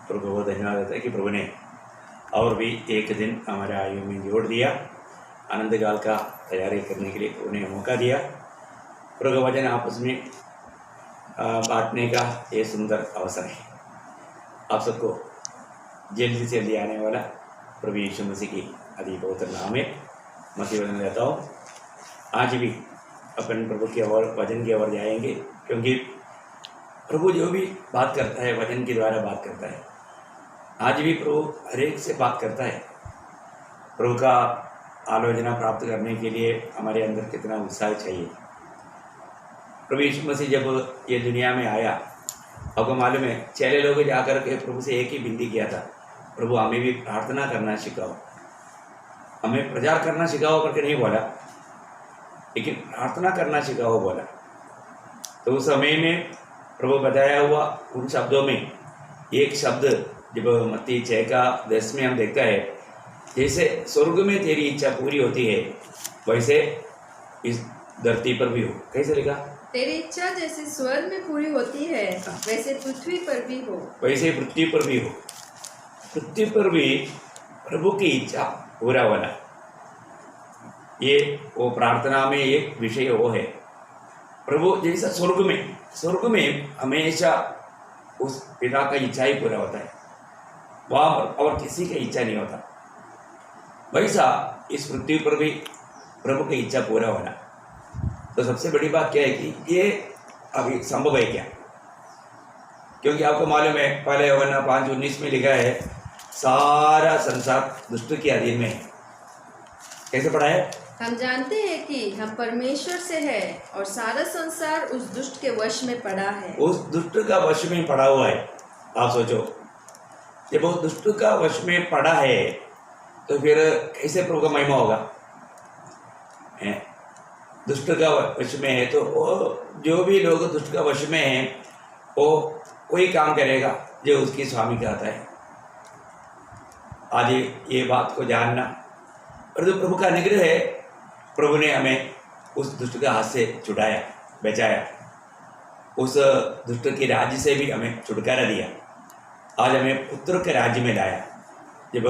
प्रभु को धन्यवाद देता है कि प्रभु ने और भी एक दिन हमारे आयु में जोड़ दिया, आनंद काल का तैयारी करने के लिए उन्हें मौका दिया। प्रभु का वचन आपस में बांटने का ये सुंदर अवसर है। आप सबको जल्दी से जल्दी आने वाला प्रभु यीशु मसीह की अति पवित्र नाम में मसीह वचन लेता हूँ। आज भी अपन प्रभु की ओर वचन की ओर जाएंगे, क्योंकि प्रभु जो भी बात करता है वचन के द्वारा बात करता है। आज भी प्रभु हर एक से बात करता है। प्रभु का आलोचना प्राप्त करने के लिए हमारे अंदर कितना उत्साह चाहिए। प्रभु यीशु मसीह जब ये दुनिया में आया, आपको मालूम है, चेले लोग जाकर के प्रभु से एक ही विनती किया था, प्रभु हमें भी प्रार्थना करना सिखाओ, हमें प्रचार करना सिखाओ करके नहीं बोला, लेकिन प्रार्थना करना सिखाओ बोला। तो उस समय में प्रभु बताया हुआ उन शब्दों में एक शब्द जब मत्ती 6:10 में हम देखता है, जैसे स्वर्ग में तेरी इच्छा पूरी होती है वैसे इस धरती पर भी हो। कैसे लिखा? तेरी इच्छा जैसे स्वर्ग में पूरी होती है वैसे पृथ्वी पर भी हो। वैसे पृथ्वी पर भी हो। पृथ्वी पर भी प्रभु की इच्छा पूरा होना, ये वो प्रार्थना में एक विषय वो है। प्रभु जैसा स्वर्ग में हमेशा उस पिता का इच्छा ही पूरा होता है, वहाँ पर और किसी की इच्छा नहीं होता। वैसा इस पृथ्वी पर भी प्रभु की इच्छा पूरा होना। तो सबसे बड़ी बात क्या है कि ये अभी संभव है क्या? क्योंकि आपको मालूम है, पहले यूहन्ना 5:19 में लिखा है, सारा संसार दुष्ट के अधीन में है। कैसे पढ़ा है? हम जानते हैं कि हम परमेश्वर से है और सारा संसार उस दुष्ट के वश में पड़ा है। उस दुष्ट का वश में पड़ा हुआ है। आप सोचो, जब वो दुष्ट का वश में पड़ा है तो फिर कैसे प्रभु का महिमा होगा? दुष्ट का वश में है तो वो जो भी लोग दुष्ट का वश में हैं वो वही काम करेगा जो उसकी स्वामी कहता है। आज ये बात को जानना, और जो प्रभु का अनुग्रह है, प्रभु ने हमें उस दुष्ट के हाथ से छुड़ाया, बचाया, उस दुष्ट के राज्य से भी हमें छुटकारा दिया। आज हमें पुत्र के राज्य में लाया। जब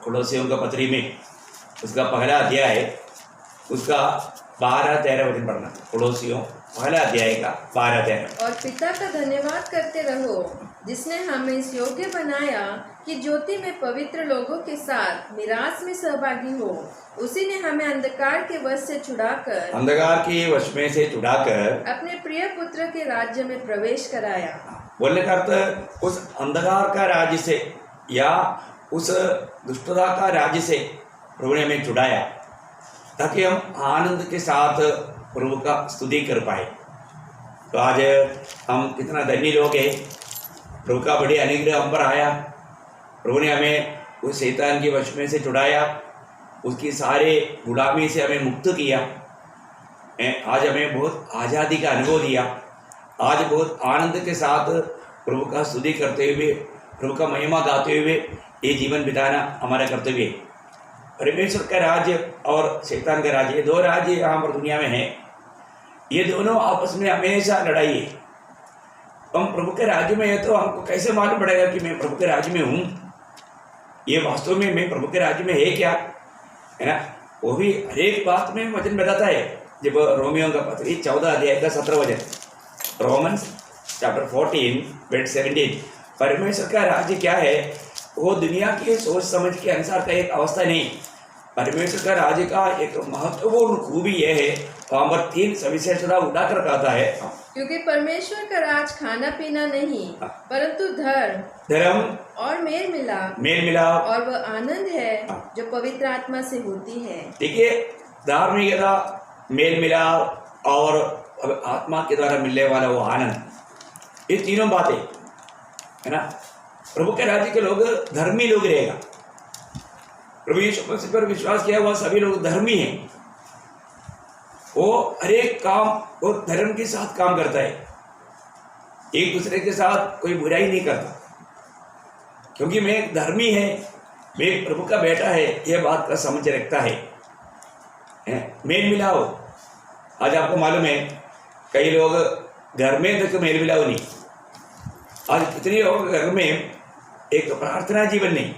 कुलोसियों का पत्री में उसका पहला अध्याय है, उसका 12-13 वचन पढ़ना। कुलोसियों पहला अध्याय का 12-13। और पिता का धन्यवाद करते रहो जिसने हमें इस योग्य बनाया कि ज्योति में पवित्र लोगों के साथ मिरास में सहभागी हो। उसी ने हमें अंधकार के वश से छुड़ाकर अपने प्रिय पुत्र के राज्य में प्रवेश कराया। बोलने का अर्थ उस अंधकार का राज्य से या उस दुष्टता का राज्य से प्रभु ने हमें छुड़ाया, ताकि हम आनंद के साथ प्रभु का स्तुति कर पाए। तो आज हम कितना धन्य लोग हैं, प्रभु का बड़ी अनुग्रह हम पर आया। प्रभु ने हमें उस शैतान के वश में से छुड़ाया, उसकी सारे गुलामी से हमें मुक्त किया। आज हमें बहुत आज़ादी का अनुभव दिया। आज बहुत आनंद के साथ प्रभु का स्तुति करते हुए, प्रभु का महिमा गाते हुए ये जीवन बिताना हमारा कर्तव्य है। परमेश्वर का राज्य और शैतान का राज्य, ये दो राज्य यहाँ पर दुनिया में हैं। ये दोनों आपस में हमेशा लड़ाई है। हम प्रभु के राज्य में है तो हमको कैसे मालूम पड़ेगा कि मैं प्रभु के राज्य में हूँ? ये वास्तव में मैं प्रभु के राज्य में है क्या, है ना? वो भी हर एक बात में वचन बताता है। जब रोमियो का पत्री 14 अध्याय का 17 वचन, रोमन्स चैप्टर 14:17, परमेश्वर का राज्य क्या है? वो दुनिया की सोच समझ के अनुसार का एक अवस्था नहीं। परमेश्वर का राज्य का एक महत्वपूर्ण खूबी यह है, वहाँ पर 3 सविशेषता उठाकर कहता है। क्योंकि परमेश्वर का राज खाना पीना नहीं, परंतु धर्म और मेल मिलाप और वह आनंद है जो पवित्र आत्मा से होती है। देखिए, धार्मिकता, मेल मिलाप और आत्मा के द्वारा मिलने वाला वो आनंद, ये तीनों बातें, है ना? प्रभु के राज्य के लोग धर्मी लोग रहेगा। प्रभु यीशु मसीह पर विश्वास किया हुआ सभी लोग धर्मी हैं। वो हर एक काम वो धर्म के साथ काम करता है, एक दूसरे के साथ कोई बुराई नहीं करता, क्योंकि मैं एक धर्मी है, मैं एक प्रभु का बेटा है, यह बात का समझ रखता है। मेल मिलाओ, आज आपको मालूम है कई लोग घर में तक मेल मिलाओ नहीं। आज कितने लोग घर में एक प्रार्थना जीवन नहीं,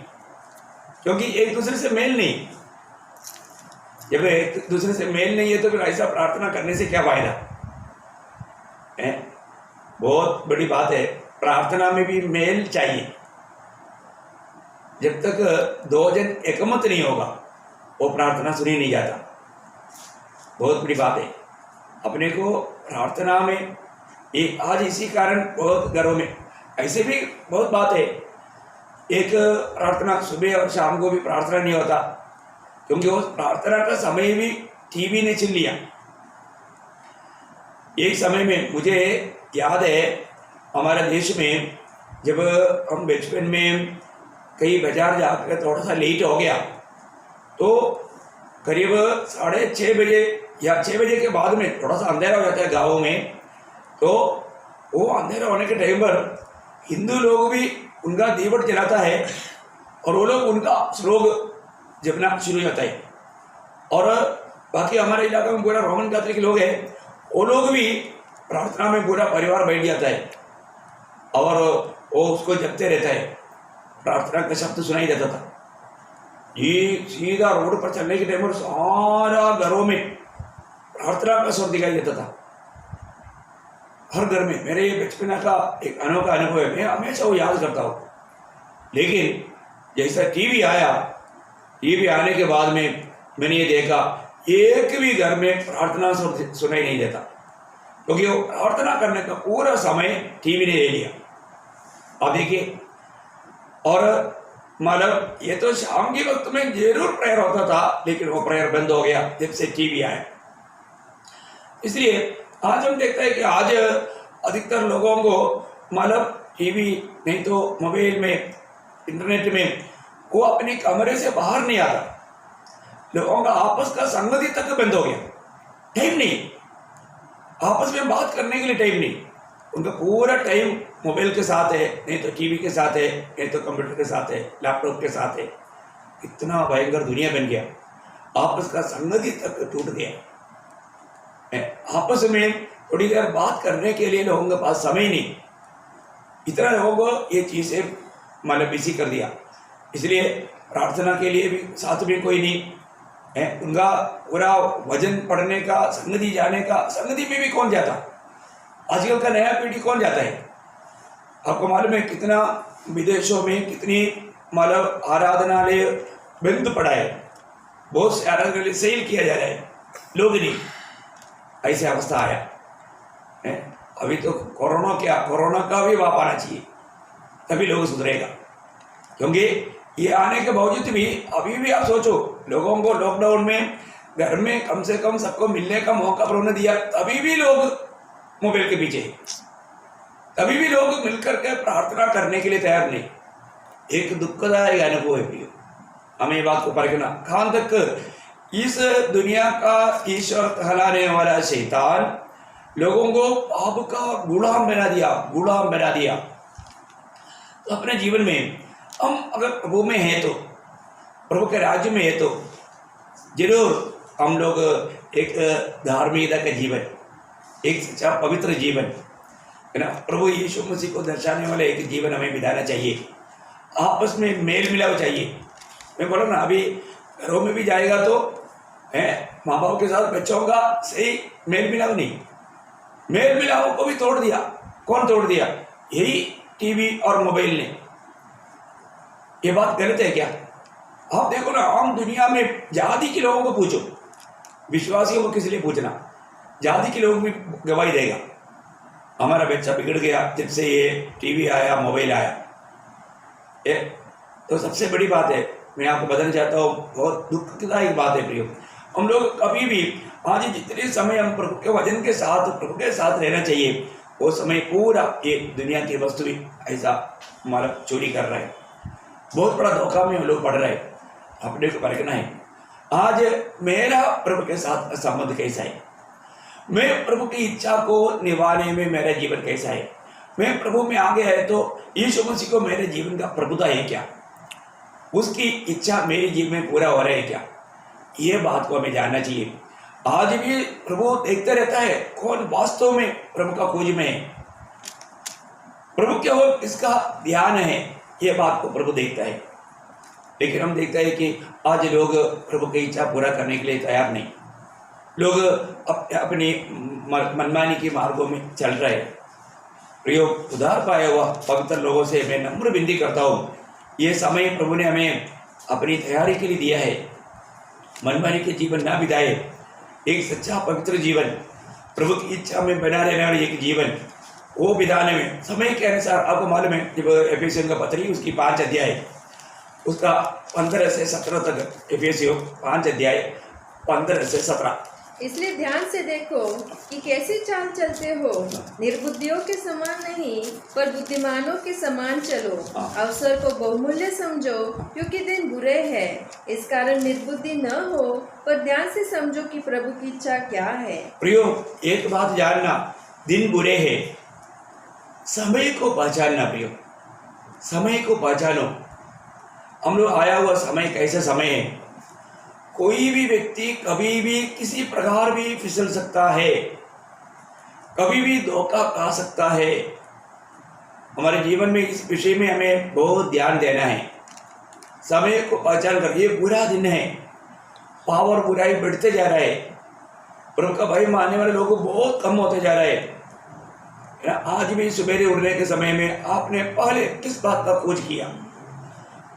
क्योंकि एक दूसरे से मेल नहीं। जब एक दूसरे से मेल नहीं है तो फिर ऐसा प्रार्थना करने से क्या फायदा है? बहुत बड़ी बात है, प्रार्थना में भी मेल चाहिए। जब तक दो जन एकमत नहीं होगा वो प्रार्थना सुनी नहीं जाता। बहुत बड़ी बात है। अपने को प्रार्थना में एक आज इसी कारण बहुत घरों में ऐसे भी बहुत बात है, एक प्रार्थना सुबह और शाम को भी प्रार्थना नहीं होता, क्योंकि वो प्रार्थना का समय भी टीवी ने छीन लिया। एक समय में मुझे याद है, हमारे देश में जब हम बचपन में कहीं बाजार जाकर थोड़ा सा लेट हो गया तो करीब 6:30 बजे या 6 बजे के बाद में थोड़ा सा अंधेरा हो जाता है गाँव में। तो वो अंधेरा होने के टाइम पर हिंदू लोग भी उनका दीपक जलाता है और वो लोग उनका श्लोक जपना शुरू हो जाता है। और बाकी हमारे इलाके में पूरा रोमन कैथोलिक लोग हैं, वो लोग भी प्रार्थना में पूरा परिवार बैठ जाता है और वो उसको जपते रहता है। प्रार्थना का शब्द सुनाई देता था। ये सीधा रोड पर चलने के टाइम पर सारा घरों में प्रार्थना का स्वर दिखाई देता था, हर घर में। मेरे ये बचपन का एक अनोखा अनुभव है, मैं हमेशा वो याद करता हूँ। लेकिन जैसा टीवी आया, टीवी आने के बाद में मैंने ये देखा एक भी घर में प्रार्थना सुनाई नहीं देता, क्योंकि वो प्रार्थना करने का पूरा समय टीवी ने ले लिया। अब देखिए, और मतलब ये तो शाम के वक्त में जरूर प्रेयर होता था, लेकिन वो प्रेयर बंद हो गया जब से टीवी आया। इसलिए आज हम देखते हैं कि आज अधिकतर लोगों को मतलब टीवी नहीं तो मोबाइल में, इंटरनेट में, वो अपने कमरे से बाहर नहीं आता। लोगों का आपस का संगति तक बंद हो गया, टाइम नहीं, आपस में बात करने के लिए टाइम नहीं। उनका पूरा टाइम मोबाइल के साथ है, नहीं तो टीवी के साथ है, नहीं तो कंप्यूटर के साथ है, लैपटॉप के साथ है। इतना भयंकर दुनिया बन गया, आपस का संगति तक टूट गया। आपस में थोड़ी देर बात करने के लिए लोगों के पास समय नहीं। इतना लोगों को ये चीज़ें मतलब बिजी कर दिया। इसलिए प्रार्थना के लिए भी साथ में कोई नहीं है। उनका पूरा वजन पढ़ने का, संगति जाने का, संगति में भी कौन जाता? आजकल का नया पीढ़ी कौन जाता है? आपको मालूम है कितना विदेशों में कितनी मतलब आराधनालय बंद पड़ा है, बहुत से आराधनालय सेल किया जा रहा है, लोग नहीं। ऐसी अवस्था आया है। अभी तो कोरोना का भी वाप आना चाहिए, तभी लोग सुधरेगा। क्योंकि ये आने के बावजूद भी अभी भी आप सोचो, लोगों को लॉकडाउन में घर में कम से कम सबको मिलने का मौका पर उन्होंने दिया, तभी भी लोग मोबाइल के पीछे, तभी भी लोग मिलकर के प्रार्थना करने के लिए तैयार नहीं। एक दुखदायक अनुभव है प्रियो, हमें ये बात को परखना। कहाँ तक इस दुनिया का ईश्वर कहलाने वाला शैतान लोगों को पाप का गुलाम बना दिया। तो अपने जीवन में हम अगर प्रभु में हैं तो, प्रभु के राज्य में है तो जरूर हम लोग एक धार्मिकता का जीवन, एक सच्चा पवित्र जीवन है ना, प्रभु यीशु मसीह को दर्शाने वाला एक जीवन हमें बिताना चाहिए। आपस में मेल मिलाव चाहिए। मैं बोला ना, अभी घरों में भी जाएगा तो है माँ बाप के साथ बच्चों का सही मेल मिलाव नहीं, मेल मिलाव को भी तोड़ दिया। कौन तोड़ दिया? यही टीवी और मोबाइल ने। ये बात गलत है क्या? आप देखो ना, आम दुनिया में जाति के लोगों को पूछो, विश्वासियों को किस लिए पूछना, जाति के लोग भी गवाही देगा हमारा बच्चा बिगड़ गया जब से ये टीवी आया, मोबाइल आया। तो सबसे बड़ी बात है, मैं आपको बताना चाहता हूँ, बहुत दुखदायक बात है प्रियो। हम लोग कभी भी आज जितने समय हम प्रभु के वचन के साथ, प्रभु के साथ रहना चाहिए, वो समय पूरा ये दुनिया की वस्तु भी ऐसा मतलब चोरी कर रहा है। बहुत बड़ा धोखा में हम लोग पड़ रहे हैं। अपने को परखना है, आज मेरा प्रभु के साथ संबंध कैसा है, मैं प्रभु की इच्छा को निभाने में मेरा जीवन कैसा है, मैं प्रभु में आ गया है तो यीशु मसीह को मेरे जीवन का प्रभुता है क्या, उसकी इच्छा मेरे जीवन में पूरा हो रहा है क्या, ये बात को हमें जानना चाहिए। आज भी प्रभु देखते रहता है कौन वास्तव में प्रभु का खोज में है, प्रभु के ओर किसका ध्यान है, ये बात को प्रभु देखता है। लेकिन हम देखते हैं कि आज लोग प्रभु की इच्छा पूरा करने के लिए तैयार नहीं। लोग अपनी मनमानी के मार्गों में चल रहे। प्रियो, उधार पाया हुआ पवित्र लोगों से मैं नम्र विनती करता हूँ, ये समय प्रभु ने हमें अपनी तैयारी के लिए दिया है। मनमानी के जीवन ना बिताए, एक सच्चा पवित्र जीवन, प्रभु की इच्छा में बना रहने वाले एक जीवन, वो बिताने में समय के अनुसार आपको मालूम है, जब एफेसियों का पत्री उसकी 5 अध्याय उसका 15 से 17 तक, एफेसियों 5 अध्याय 15 से 17। इसलिए ध्यान से देखो कि कैसी चाल चलते हो, निर्बुद्धियों के समान नहीं पर बुद्धिमानों के समान चलो। अवसर को बहुमूल्य समझो क्योंकि दिन बुरे हैं। इस कारण निर्बुद्धि न हो पर ध्यान से समझो कि प्रभु की इच्छा क्या है। प्रियो, एक बात जानना, दिन बुरे हैं, समय को पहचानना। प्रियो, समय को पहचानो। हम लोग आया हुआ समय कैसा समय है। कोई भी व्यक्ति कभी भी किसी प्रकार भी फिसल सकता है, कभी भी धोखा खा सकता है। हमारे जीवन में इस विषय में हमें बहुत ध्यान देना है। समय को पहचान कर, ये बुरा दिन है, पाप और बुराई बढ़ते जा रहा है, प्रभु का भय मानने वाले लोग बहुत कम होते जा रहे हैं। आज भी सुबह उठने के समय में आपने पहले किस बात का खोज किया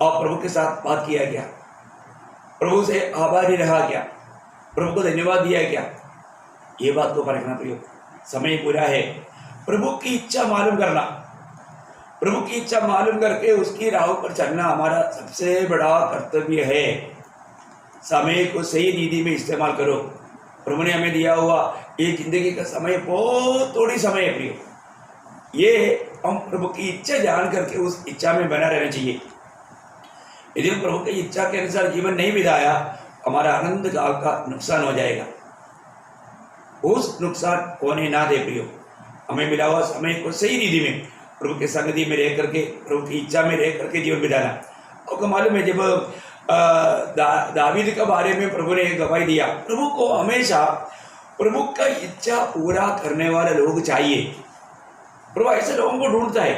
और प्रभु के साथ बात किया क्या? प्रभु से आभारी रहा क्या? प्रभु को धन्यवाद दिया क्या? ये बात को परखना प्रियो। समय बुरा है, प्रभु की इच्छा मालूम करना, प्रभु की इच्छा मालूम करके उसकी राह पर चलना हमारा सबसे बड़ा कर्तव्य है। समय को सही नीति में इस्तेमाल करो। प्रभु ने हमें दिया हुआ ये जिंदगी का समय बहुत थोड़ी समय है प्रियो। ये हम प्रभु की इच्छा जान करके उस इच्छा में बना रहना चाहिए। यदि हम प्रभु की इच्छा के अनुसार जीवन नहीं बिताया, हमारा आनंद काल का नुकसान हो जाएगा। उस नुकसान होने ना दे प्रियो। हमें मिला हुआ समय को सही रीति में प्रभु के संगति में रह करके, प्रभु की इच्छा में रह करके जीवन बिताना। आपको मालूम है, जब दावीद के बारे में प्रभु ने गवाही दिया, प्रभु को हमेशा प्रभु का इच्छा पूरा करने वाले लोग चाहिए। प्रभु ऐसे लोगों को ढूंढता है।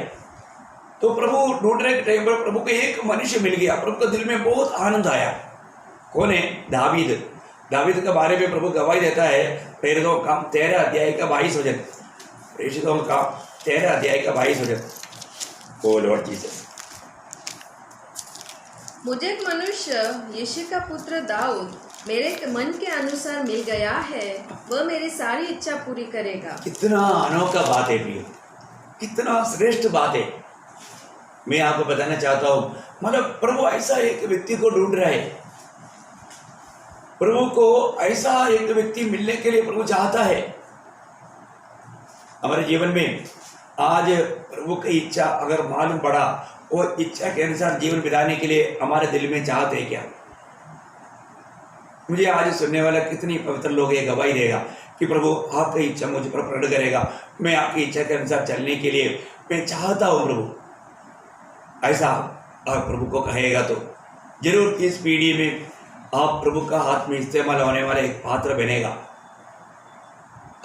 तो प्रभु ढूंढने के टाइम पर प्रभु को एक मनुष्य मिल गया, प्रभु के दिल में बहुत आनंद आया। कौन है? दावीद। दावीद के बारे में प्रभु गवाही देता है, प्रेरितों का 13 अध्याय का 22 वचन। प्रेरितों का 13 अध्याय का 22 वचन। ओ लॉर्ड जीसस। मुझे एक मनुष्य यिशै का पुत्र दाऊद मेरे मन के अनुसार मिल गया है, वह मेरी सारी इच्छा पूरी करेगा। कितना अनोखा बात है प्रिय, कितना श्रेष्ठ बात है। मैं आपको बताना चाहता हूँ, मतलब प्रभु ऐसा एक व्यक्ति को ढूंढ रहा है। प्रभु को ऐसा एक व्यक्ति मिलने के लिए प्रभु चाहता है। हमारे जीवन में आज प्रभु की इच्छा अगर मालूम पड़ा, वो इच्छा के अनुसार जीवन बिताने के लिए हमारे दिल में चाहते हैं क्या? मुझे आज सुनने वाला कितनी पवित्र लोग ये गवाही देगा कि प्रभु आपकी इच्छा मुझ पर प्रकट करेगा, मैं आपकी इच्छा के अनुसार चलने के लिए मैं चाहता हूँ प्रभु। ऐसा आप प्रभु को कहेगा तो जरूर इस पीढ़ी में आप प्रभु का हाथ में इस्तेमाल होने वाला एक पात्र बनेगा।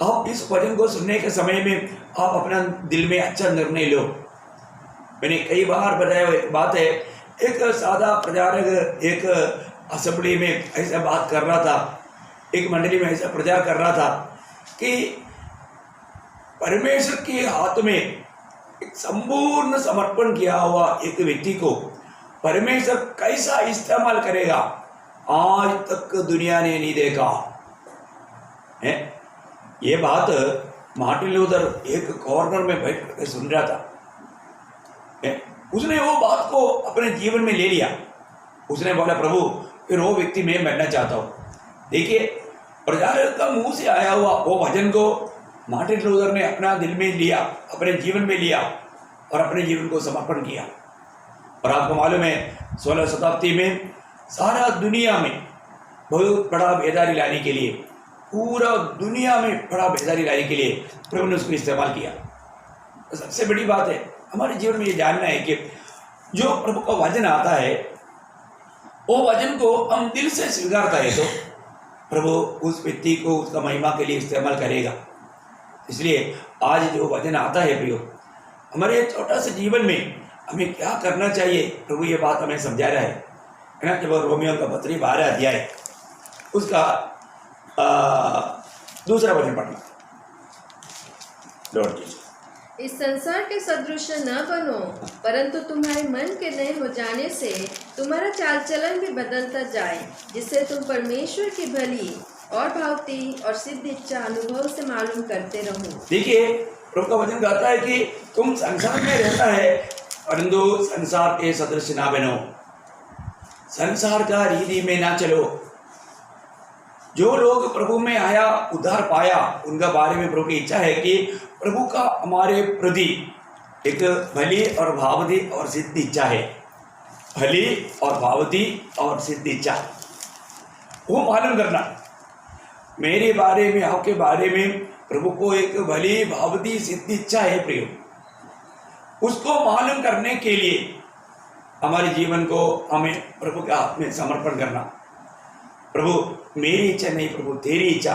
आप इस वचन को सुनने के समय में आप अपना दिल में अच्छा निर्णय लो। मैंने कई बार बताया एक बात है, एक सादा प्रचारक एक असेंबली में ऐसा बात कर रहा था, एक मंडली में ऐसा प्रचार कर रहा था कि परमेश्वर के हाथ में एक संपूर्ण समर्पण किया हुआ एक व्यक्ति को परमेश्वर कैसा इस्तेमाल करेगा, आज तक दुनिया ने नहीं देखा है। ये बात मार्टिन लूथर एक कॉर्नर में बैठ कर सुन रहा था। उसने वो बात को अपने जीवन में ले लिया। उसने बोला, प्रभु फिर वो व्यक्ति मैं बनना चाहता हूँ। देखिए, प्रचारक का मुंह से आया हुआ वो वचन को मार्टिन लूथर ने अपना दिल में लिया, अपने जीवन में लिया और अपने जीवन को समर्पण किया। और आपको मालूम है 16 शताब्दी में सारा दुनिया में बहुत बड़ा बेदारी लाने के लिए, पूरा दुनिया में बड़ा बेदारी लाने के लिए प्रभु ने उसको इस्तेमाल किया। तो सबसे बड़ी बात है हमारे जीवन में ये जानना है कि जो प्रभु का वचन आता है, वो वचन को हम दिल से स्वीकारता है तो प्रभु उस व्यक्ति को उसका महिमा के लिए इस्तेमाल करेगा। इसलिए आज जो वचन आता है प्रियो, हमारे छोटा सा जीवन में हमें क्या करना चाहिए, प्रभु ये बात हमें समझा रहा है ना। जब रोमियो का पत्री 12 अध्याय उसका दूसरा वचन पढ़ना लौट कीजिए। इस संसार के सदृश न बनो, परंतु तुम्हारे मन के नए हो जाने से तुम्हारा चाल चलन भी बदलता जाए, जिससे तुम परमेश्वर की भली और भावती और सिद्ध इच्छा अनुभव से मालूम करते रहो। देखिए, प्रभु का वचन कहता है कि तुम संसार में रहता है, परंतु संसार के सदृश ना बनो, संसार का रीति में ना चलो। जो लोग प्रभु में आया, उद्धार पाया, उनका बारे में प्रभु की इच्छा है कि प्रभु का हमारे प्रति एक भली और भावती और सिद्ध इच्छा है। भली और भावती और सिद्ध इच्छा वो मालूम करना। मेरे बारे में, आपके बारे में प्रभु को एक भली भावती सिद्ध इच्छा है प्रियो। उसको मालूम करने के लिए हमारे जीवन को हमें प्रभु के हाथ में समर्पण करना। प्रभु मेरी इच्छा नहीं, प्रभु तेरी इच्छा।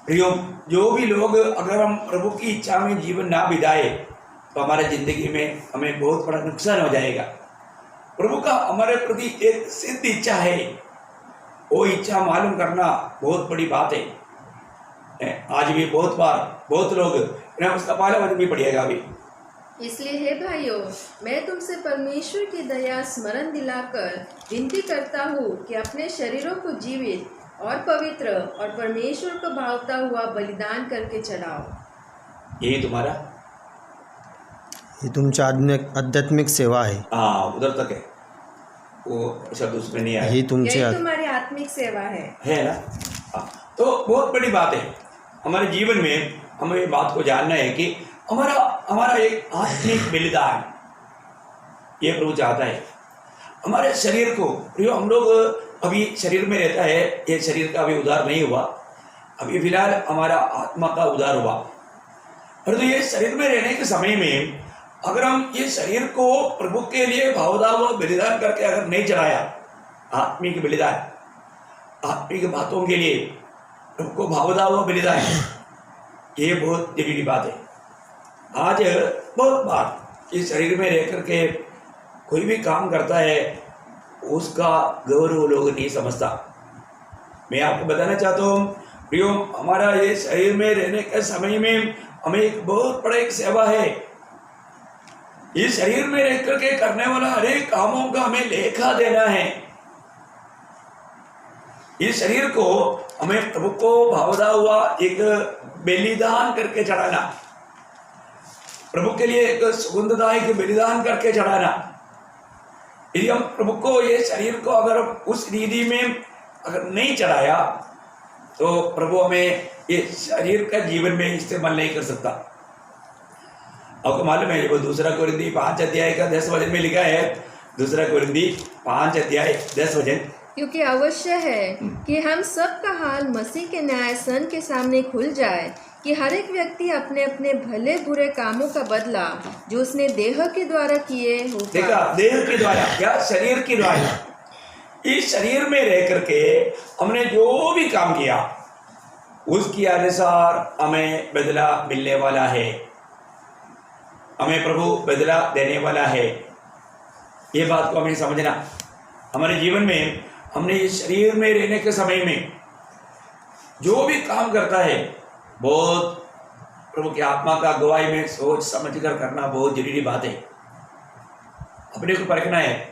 प्रियो, जो भी लोग अगर हम प्रभु की इच्छा में जीवन ना बिताए तो हमारे जिंदगी में हमें बहुत बड़ा नुकसान हो जाएगा। प्रभु का हमारे प्रति एक सिद्ध इच्छा है, वो इच्छा मालूम करना बहुत बड़ी बात है। आज भी बहुत बार बहुत लोग उसका पहला वचन भी पढ़िएगा अभी। इसलिए हे भाइयों, मैं तुमसे परमेश्वर की दया स्मरण दिलाकर विनती करता हूँ कि अपने शरीरों को जीवित और पवित्र और परमेश्वर को भावता हुआ बलिदान करके चढ़ाओ। ये तुम्हारा, ये तुमची आध्यात्मिक सेवा है। हाँ, उधर तक है, वो शब्द उसमें नहीं आया। ही तुमची यही तुम्हारी आत्मिक सेवा है ना। हाँ, तो बहुत बड़ी बात है हमारे जीवन में। हमें ये बात को जानना है कि हमारा एक आत्मिक बलिदान ये प्रभु चाहता है। हमारे शरीर को, प्रियो, हम लोग अभी शरीर में रहता है, ये शरीर का अभी उद्धार नहीं हुआ, अभी फिलहाल हमारा आत्मा का उद्धार हुआ। परंतु ये शरीर में रहने के समय में अगर हम ये शरीर को प्रभु के लिए भावदा हुआ बलिदान करके अगर नहीं चढ़ाया, आत्मिक बलिदान, आत्मिक बातों के लिए प्रभु को भावदा हुआ बलिदान, ये बहुत जरूरी बात है। आज बहुत बार इस शरीर में रह करके कोई भी काम करता है, उसका गौरव लोग नहीं समझता। मैं आपको बताना चाहता हूँ प्रियो, हमारा ये शरीर में रहने के समय में हमें एक बहुत बड़ा एक सेवा है। इस शरीर में रह करके करने वाला हर एक कामों का हमें लेखा देना है। इस शरीर को हमें प्रभु को भावदा हुआ एक बलिदान करके चढ़ाना, प्रभु के लिए एक सुगंधदायक बलिदान करके चढ़ाना। यदि हम प्रभु को ये शरीर को अगर उस रीति में अगर नहीं चढ़ाया तो प्रभु हमें ये शरीर का जीवन में इस्तेमाल नहीं कर सकता। आपको मालूम है, वो दूसरा कोरिन्थी 5 अध्याय का 10 वचन में लिखा है, दूसरा कोरिन्थी 5 अध्याय 10 वचन, क्योंकि अवश्य है कि हम सब का हाल मसीह के न्यायासन के सामने खुल जाए, कि हर एक व्यक्ति अपने अपने भले बुरे कामों का बदला जो उसने देह के द्वारा किए हो। देखा, देह के द्वारा क्या, शरीर के द्वारा। इस शरीर में रह करके हमने जो भी काम किया उसके अनुसार हमें बदला मिलने वाला है, हमें प्रभु बदला देने वाला है। ये बात को हमें समझना। हमारे जीवन में हमने इस शरीर में रहने के समय में जो भी काम करता है, बहुत प्रभु की आत्मा का गवाही में सोच समझ कर करना बहुत जरूरी बात है। अपने को परखना है।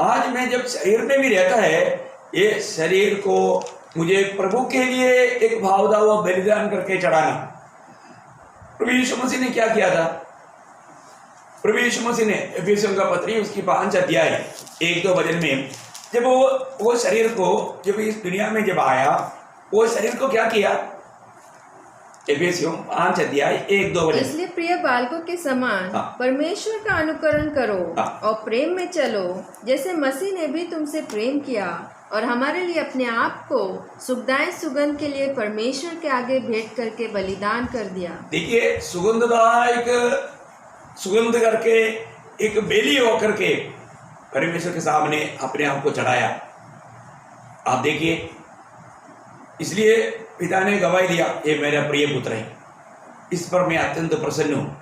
आज मैं जब शरीर में भी रहता है, ये शरीर को मुझे प्रभु के लिए एक भावदा हुआ बलिदान करके चढ़ाना। प्रभु यीशु मसीह ने क्या किया था? प्रभु यीशु मसीह ने एफिसियों का पत्री उसकी 5 अध्याय 1-2 वचन में जब वो शरीर को जब इस दुनिया में जब आया, वो शरीर को क्या किया? एफिसियों 5 अध्याय 1-2 वचन, इसलिए प्रिय बालकों के समान परमेश्वर का अनुकरण करो और प्रेम में चलो, जैसे मसीह ने भी तुमसे प्रेम किया और हमारे लिए अपने आप को सुखदायक सुगंध के लिए परमेश्वर के आगे भेंट करके बलिदान कर दिया। देखिए, सुगंधदायक सुगंध करके एक बेली होकर के परमेश्वर के सामने अपने आप को चढ़ाया। आप देखिए, इसलिए पिता ने गवाही दिया, ये मेरा प्रिय पुत्र है, इस पर मैं अत्यंत प्रसन्न हूँ।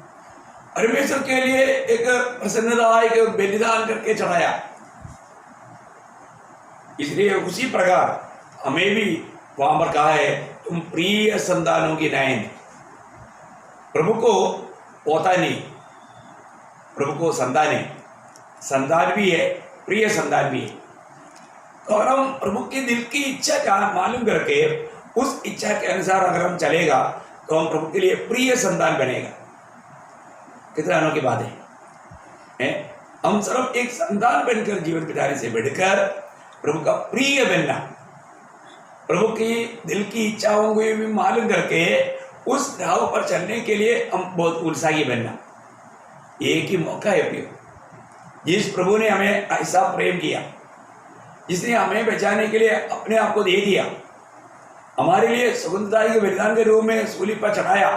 परमेश्वर के लिए एक प्रसन्नता, एक बलिदान करके चढ़ाया। इसलिए उसी प्रकार हमें भी वहां पर कहा है, तुम प्रिय संतानों की नयन। प्रभु को पोता नहीं, प्रभु को संतान है, संतान भी है, प्रिय संतान भी है। तो अगर हम प्रभु की दिल की इच्छा का मालूम करके उस इच्छा के अनुसार अगर हम चलेगा तो हम प्रभु के लिए प्रिय संतान बनेगा। कितना अनोखी बात है? हम सिर्फ एक संतान बनकर जीवन बिताने से बढ़कर प्रभु का प्रिय बनना, प्रभु की दिल की इच्छाओं को भी मालूम करके उस राह पर चलने के लिए हम बहुत उत्साही बनना, ये एक ही मौका है प्रिय। जिस प्रभु ने हमें ऐसा प्रेम किया, जिसने हमें बचाने के लिए अपने आप को दे दिया, हमारे लिए स्वतंत्रता के बलिदान के रूप में सूली पर चढ़ाया,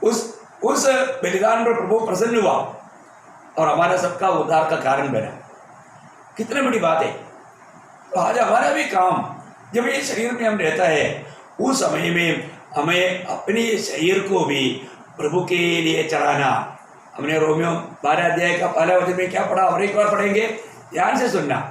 उस बलिदान पर प्रभु प्रसन्न हुआ और हमारा सबका उद्धार का कारण बना। कितनी बड़ी बात है। तो आज हमारा भी काम, जब ये शरीर में हम रहता है, उस समय में हमें अपने शरीर को भी प्रभु के लिए चढ़ाना। हमने रोमियो 12 अध्याय का पहला वचन में क्या पढ़ा, और एक बार पढ़ेंगे, ध्यान से सुनना।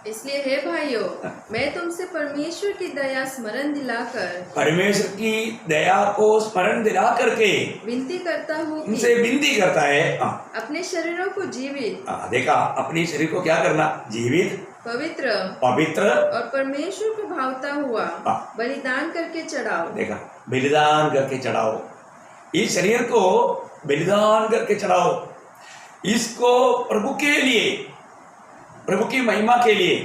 इसलिए हे भाइयों, मैं तुमसे परमेश्वर की दया स्मरण दिलाकर, परमेश्वर की दया को स्मरण दिला करके विनती करता हूँ उनसे विनती करता है, अपने शरीरों को जीवित, देखा, अपने शरीर को क्या करना, जीवित, पवित्र और परमेश्वर को भावता हुआ बलिदान करके चढ़ाओ। देखा, बलिदान करके चढ़ाओ, इस शरीर को बलिदान करके चढ़ाओ, इसको प्रभु के लिए, प्रभु की महिमा के लिए।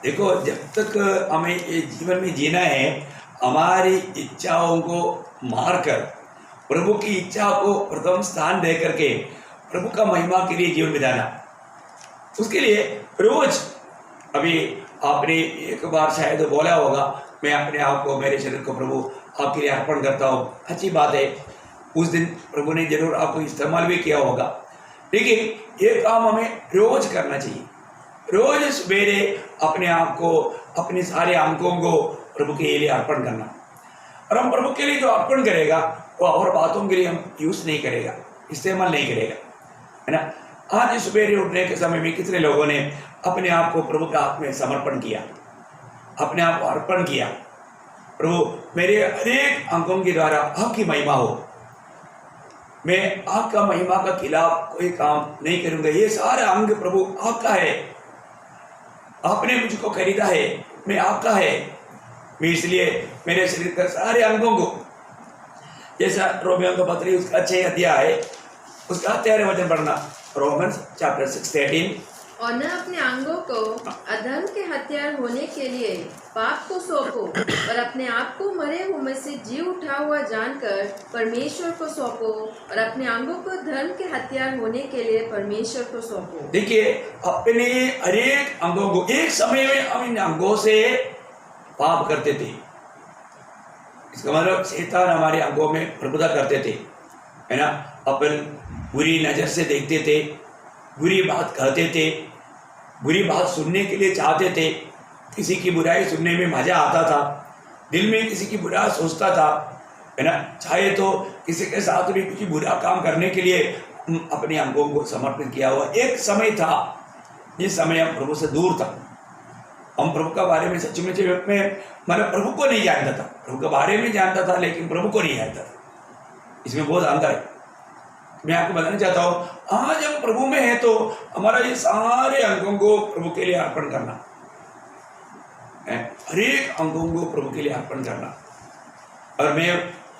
देखो, जब तक हमें ये जीवन में जीना है, हमारी इच्छाओं को मारकर प्रभु की इच्छा को प्रथम स्थान दे करके प्रभु का महिमा के लिए जीवन बिताना। उसके लिए रोज, अभी आपने एक बार शायद बोला होगा, मैं अपने आप को, मेरे शरीर को प्रभु आपके लिए अर्पण करता हूँ। अच्छी बात है, उस दिन प्रभु ने जरूर आपको इस्तेमाल भी किया होगा, लेकिन ये काम हमें रोज करना चाहिए। रोज सवेरे अपने आप को, अपने सारे अंगों को प्रभु के लिए अर्पण करना। और हम प्रभु के लिए जो अर्पण करेगा वो और बातों के लिए हम यूज नहीं करेगा, इस्तेमाल नहीं करेगा, है ना। आज सवेरे उठने के समय में कितने लोगों ने अपने आप को प्रभु के हाथ में समर्पण किया, अपने आप को अर्पण किया। प्रभु, मेरे अनेक अंगों के द्वारा आपकी महिमा हो, मैं आपका महिमा का खिलाफ कोई काम नहीं करूंगा। ये सारे अंग प्रभु आपका है, आपने मुझको खरीदा है, मैं आपका है। मैं इसलिए मेरे शरीर के सारे अंगों को, जैसा रोमियो का पत्री उसका 6 अध्याय उसका 13 वचन पढ़ना, रोमन्स चैप्टर 6:13। और न अपने अंगों को अधर्म के हथियार होने के लिए पाप को सौंपो, और अपने आप को मरे हुए में से जी उठा हुआ जानकर परमेश्वर को सौंपो, और अपने अंगों को धर्म के हथियार होने के लिए परमेश्वर को सौंपो। देखिए, अपने अनेक अंगों को, एक समय में हम इन अंगों से पाप करते थे। इसका मतलब शैतान हमारे अंगों में प्रभुता करते थे, है ना। अपन बुरी नजर से देखते थे, बुरी बात कहते थे, बुरी बात सुनने के लिए चाहते थे, किसी की बुराई सुनने में मजा आता था, दिल में किसी की बुरा सोचता था, है ना। चाहे तो किसी के साथ भी कुछ बुरा काम करने के लिए अपने अंगों को समर्पित किया हुआ। एक समय था जिस समय हम प्रभु से दूर था, हम प्रभु का बारे में सच में मतलब प्रभु को नहीं जानता था, प्रभु के बारे में जानता था लेकिन प्रभु को नहीं जानता था। इसमें बहुत अंतर है। मैं आपको बताना चाहता हूँ, आज हम प्रभु में हैं तो हमारा ये सारे अंगों को प्रभु के लिए अर्पण करना है, हर एक अंगों को प्रभु के लिए अर्पण करना। और मैं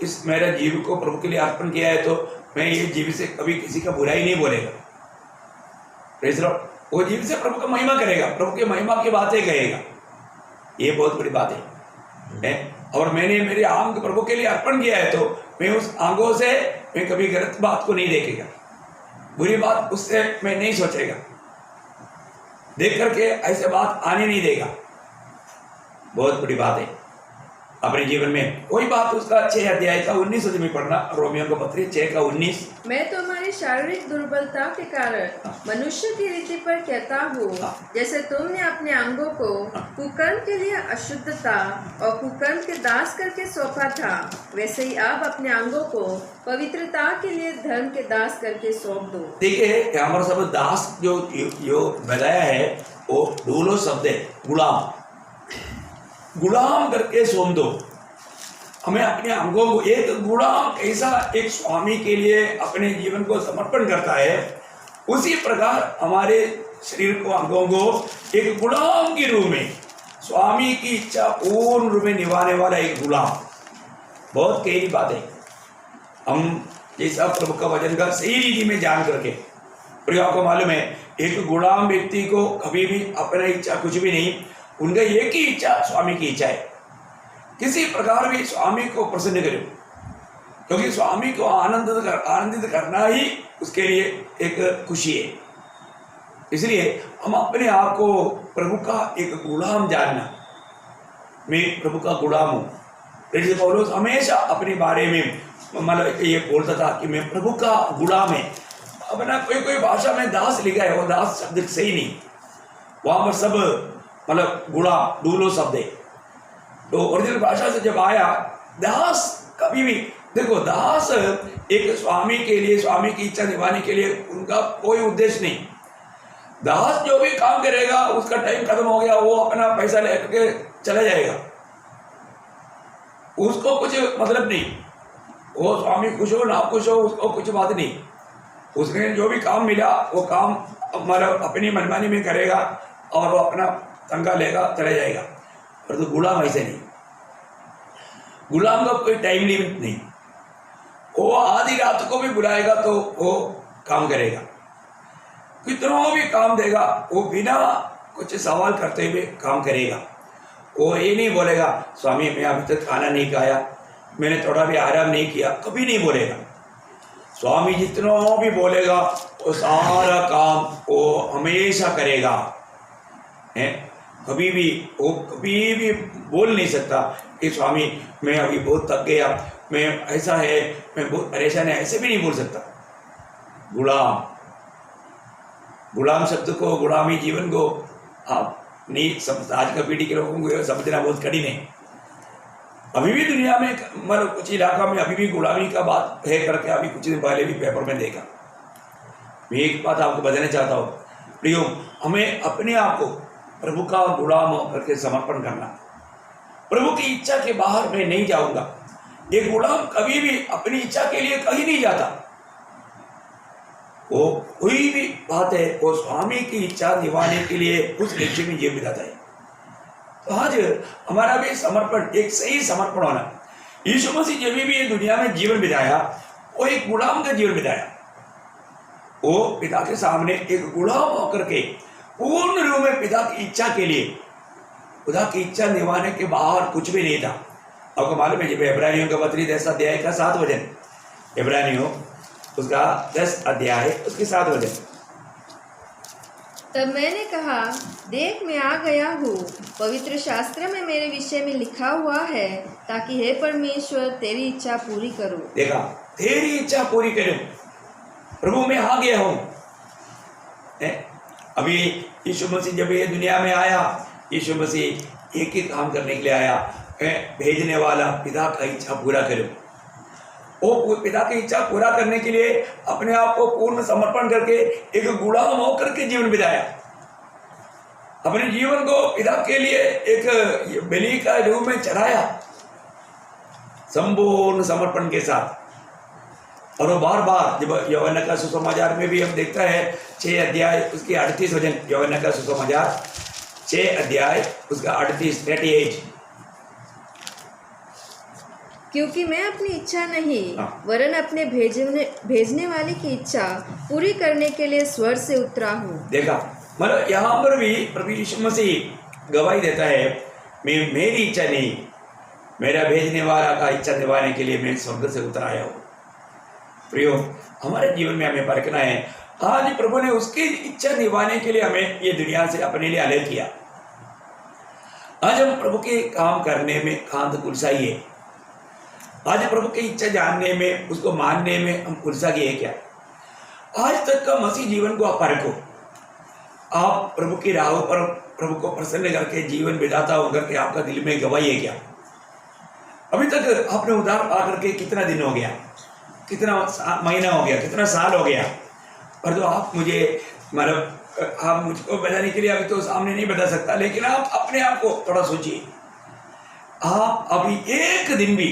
इस मेरा जीव को प्रभु के लिए अर्पण किया है तो मैं ये जीव से कभी किसी का बुराई नहीं बोलेगा। Praise the Lord. वो जीव से प्रभु का महिमा करेगा, प्रभु की महिमा की बातें कहेगा। ये बहुत बड़ी बात है। और मैंने मेरे अंग प्रभु के लिए अर्पण किया है तो मैं उस अंगों से मैं कभी गलत बात को नहीं देखेगा, बुरी बात उससे मैं नहीं सोचेगा, देख करके ऐसे बात आने नहीं देगा। बहुत बड़ी बात है। अपने जीवन में। वही बात उसका 6 अध्याय का 19 में पढ़ना, रोमियो को पत्री 6 का 19। मैं तो हमारी शारीरिक दुर्बलता के कारण मनुष्य की रीति पर कहता हूँ, जैसे तुमने अपने अंगों को कुकर्म के लिए अशुद्धता और कुकर्म के दास करके सौंपा था, वैसे ही आप अपने अंगों को पवित्रता के लिए धर्म के दास करके सौंप दो। देखिए हमारा सब दास जो बताया है वो डूलो शब्द है, गुलाम करके सौंप दो। हमें अपने अंगों को, एक गुलाम ऐसा एक स्वामी के लिए अपने जीवन को समर्पण करता है, उसी प्रकार हमारे शरीर को, अंगों को एक गुलाम के रूप में, स्वामी की इच्छा पूर्ण रूप में निभाने वाला एक गुलाम। बहुत गहरी बात है। हम जैसा प्रभु का वचन का सही रीति में जान करके, पर आपको मालूम है एक गुलाम व्यक्ति को कभी भी अपना इच्छा कुछ भी नहीं, उनका एक ही इच्छा स्वामी की इच्छा है। किसी प्रकार भी स्वामी को प्रसन्न करो, क्योंकि स्वामी को आनंदित करना ही उसके लिए एक खुशी है। इसलिए हम अपने आप को प्रभु का एक गुलाम जानना, मैं प्रभु का गुलाम हूँ। जैसे पौलुस हमेशा अपने बारे में मतलब ये बोलता था कि मैं प्रभु का गुलाम है। अपना कोई भाषा में दास लिखा है, वो दास शब्द सही नहीं, वहाँ पर सब मतलब गुलाम डूलो शब्द है। तो ओरिजिनल भाषा से जब आया दास, कभी भी देखो दास एक स्वामी के लिए, स्वामी की इच्छा निभाने के लिए उनका कोई उद्देश्य नहीं। दास जो भी काम करेगा उसका टाइम खत्म हो गया, वो अपना पैसा लेकर के चला जाएगा, उसको कुछ मतलब नहीं। वो स्वामी खुश हो ना खुश हो उसको कुछ बात नहीं। उसने जो भी काम मिला वो काम मतलब अपनी मनमानी में करेगा और वो अपना तनख्वाह लेगा, चला जाएगा। पर तो गुलाम ऐसे नहीं, गुलाम का कोई टाइम लिमिट नहीं। वो आधी रात को भी बुलाएगा तो वो काम करेगा, कितना भी काम देगा, वो बिना कुछ सवाल करते हुए काम करेगा। वो ये नहीं बोलेगा स्वामी मैं अभी तक खाना नहीं खाया, मैंने थोड़ा भी आराम नहीं किया, कभी नहीं बोलेगा। स्वामी जितना भी बोलेगा वो सारा काम वो हमेशा करेगा। है कभी भी वो कभी भी बोल नहीं सकता कि स्वामी मैं अभी बहुत थक गया, मैं ऐसा है, मैं बहुत परेशान है, ऐसे भी नहीं बोल सकता। गुलाम शब्द को, गुलामी जीवन को आप नहीं समझ, आज का पीढ़ी के लोगों को समझना बहुत कठिन है। अभी भी दुनिया में मतलब कुछ इलाका में अभी भी गुलामी का बात है करके अभी कुछ दिन पहले भी पेपर में देखा। मैं एक बात आपको बताना चाहता हूँ प्रियो, हमें अपने आप को प्रभु का गुलाम करके समर्पण करना। प्रभु की इच्छा के बाहर मैं नहीं जाऊंगा। एक गुलाम कभी भी अपनी इच्छा के लिए कहीं नहीं जाता। वो कोई भी बात है वो स्वामी की इच्छा निभाने के लिए उस लक्ष्य में जीवन बिताता है। तो आज हमारा भी समर्पण, एक सही समर्पण होना। यीशु मसीह जब भी ये दुनिया में जीवन बिताया वो एक गुलाम का जीवन बिताया। वो पिता के सामने एक गुलाम होकर के पूर्ण रूप में पिता की इच्छा के लिए, खुदा की इच्छा निभाने के बाहर कुछ भी नहीं था। आपको मालूम है जब इब्रानियों का पत्री 10 अध्याय का 7 वचन, इब्रानियों उसका 10 अध्याय उसके 7 वचन। तब मैंने कहा देख मैं आ गया हूँ, पवित्र शास्त्र में मेरे विषय में लिखा हुआ है, ताकि हे परमेश्वर तेरी इच्छा पूरी करो। देखा, तेरी इच्छा पूरी करूं। प्रभु मैं आ गया हूँ। अभी यीशु मसीह जब ये दुनिया में आया, यीशु मसीह एक ही काम करने के लिए आया, भेजने वाला पिता का इच्छा पूरा करो। वो पिता की इच्छा पूरा करने के लिए अपने आप को पूर्ण समर्पण करके एक गुलाम होकर के जीवन बिताया। अपने जीवन को पिता के लिए एक बलि का रूप में चढ़ाया संपूर्ण समर्पण के साथ। और वो बार बार जब यूहन्ना का सुसमाचार में भी हम देखता है 6 अध्याय उसके 38 वचन, यूहन्ना का सुसमाचार 6 अध्याय उसका 38 क्योंकि मैं अपनी इच्छा नहीं वरन अपने भेजने वाले की इच्छा पूरी करने के लिए स्वर्ग से उतरा हूँ। देखा, मतलब यहाँ पर भी प्रभु यीशु मसीह गवाही देता है मैं मेरी इच्छा नहीं, मेरा भेजने वाला का इच्छा निभाने के लिए मैं स्वर्ग से उतर आया हूँ। प्रियो, हमारे जीवन में हमें परखना है। आज प्रभु ने उसकी इच्छा निभाने के लिए हमें ये दुनिया से अपने लिए अलग किया। आज हम प्रभु के काम करने में खांद कुलसाई है। आज प्रभु की इच्छा जानने में, उसको मानने में हम कुलसा गए है क्या? आज तक का मसीह जीवन को आप परखो। आप प्रभु की राह पर प्रभु को प्रसन्न करके जीवन बिताता होकर के आपका दिल में गवाही है क्या? अभी तक आपने उद्धार पा करके कितना दिन हो गया, कितना महीना हो गया, कितना साल हो गया? और तो आप मुझे मतलब आप मुझको बताने के लिए अभी तो सामने नहीं बता सकता, लेकिन आप अपने आप को थोड़ा सोचिए। आप अभी एक दिन भी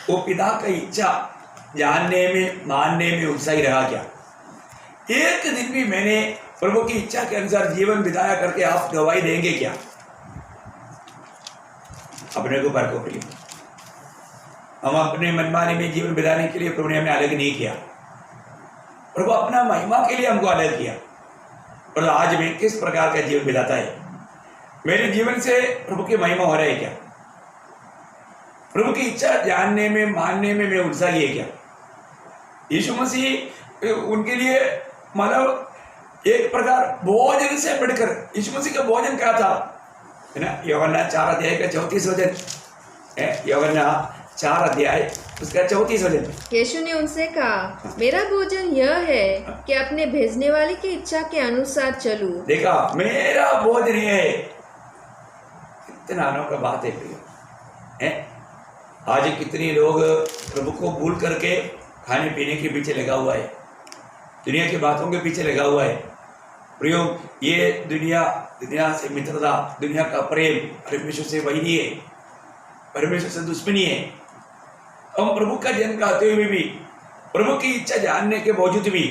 वो पिता की इच्छा जानने में, मानने में उत्साही रहा क्या? एक दिन भी मैंने प्रभु की इच्छा के अनुसार जीवन बिताया करके आप गवाही देंगे क्या? अपने को परखो प्रिय। हम अपने मनमाने में जीवन बिताने के लिए प्रभु ने हमें अलग नहीं किया। प्रभु अपना महिमा के लिए हमको अलग किया। और आज मैं किस प्रकार का जीवन बिताता है? मेरे जीवन से प्रभु की महिमा हो रहा है क्या? प्रभु की इच्छा जानने में, मानने में मैं उत्साही है क्या? यीशु मसीह उनके लिए मतलब एक प्रकार भोजन से बढ़कर, यीशु मसीह का भोजन क्या था? है ना, यूहन्ना 4 अध्याय का 34 वचन है। यूहन्ना 4 अध्याय उसका 34 वचन। यीशु ने उनसे कहा, मेरा भोजन यह है कि अपने भेजने वाले की इच्छा के अनुसार चलूं। देखा, मेरा भोजन यह है। कितना अनोखा बात है प्रिय है। आज कितने लोग प्रभु को भूल करके खाने पीने के पीछे लगा हुआ है, दुनिया की बातों के पीछे लगा हुआ है। प्रियो, ये दुनिया से मित्रता, दुनिया का प्रेम परमेश्वर से वही है, परमेश्वर से दुश्मनी है। हम प्रभु का जन्म कहते हुए भी, प्रभु की इच्छा जानने के बावजूद भी,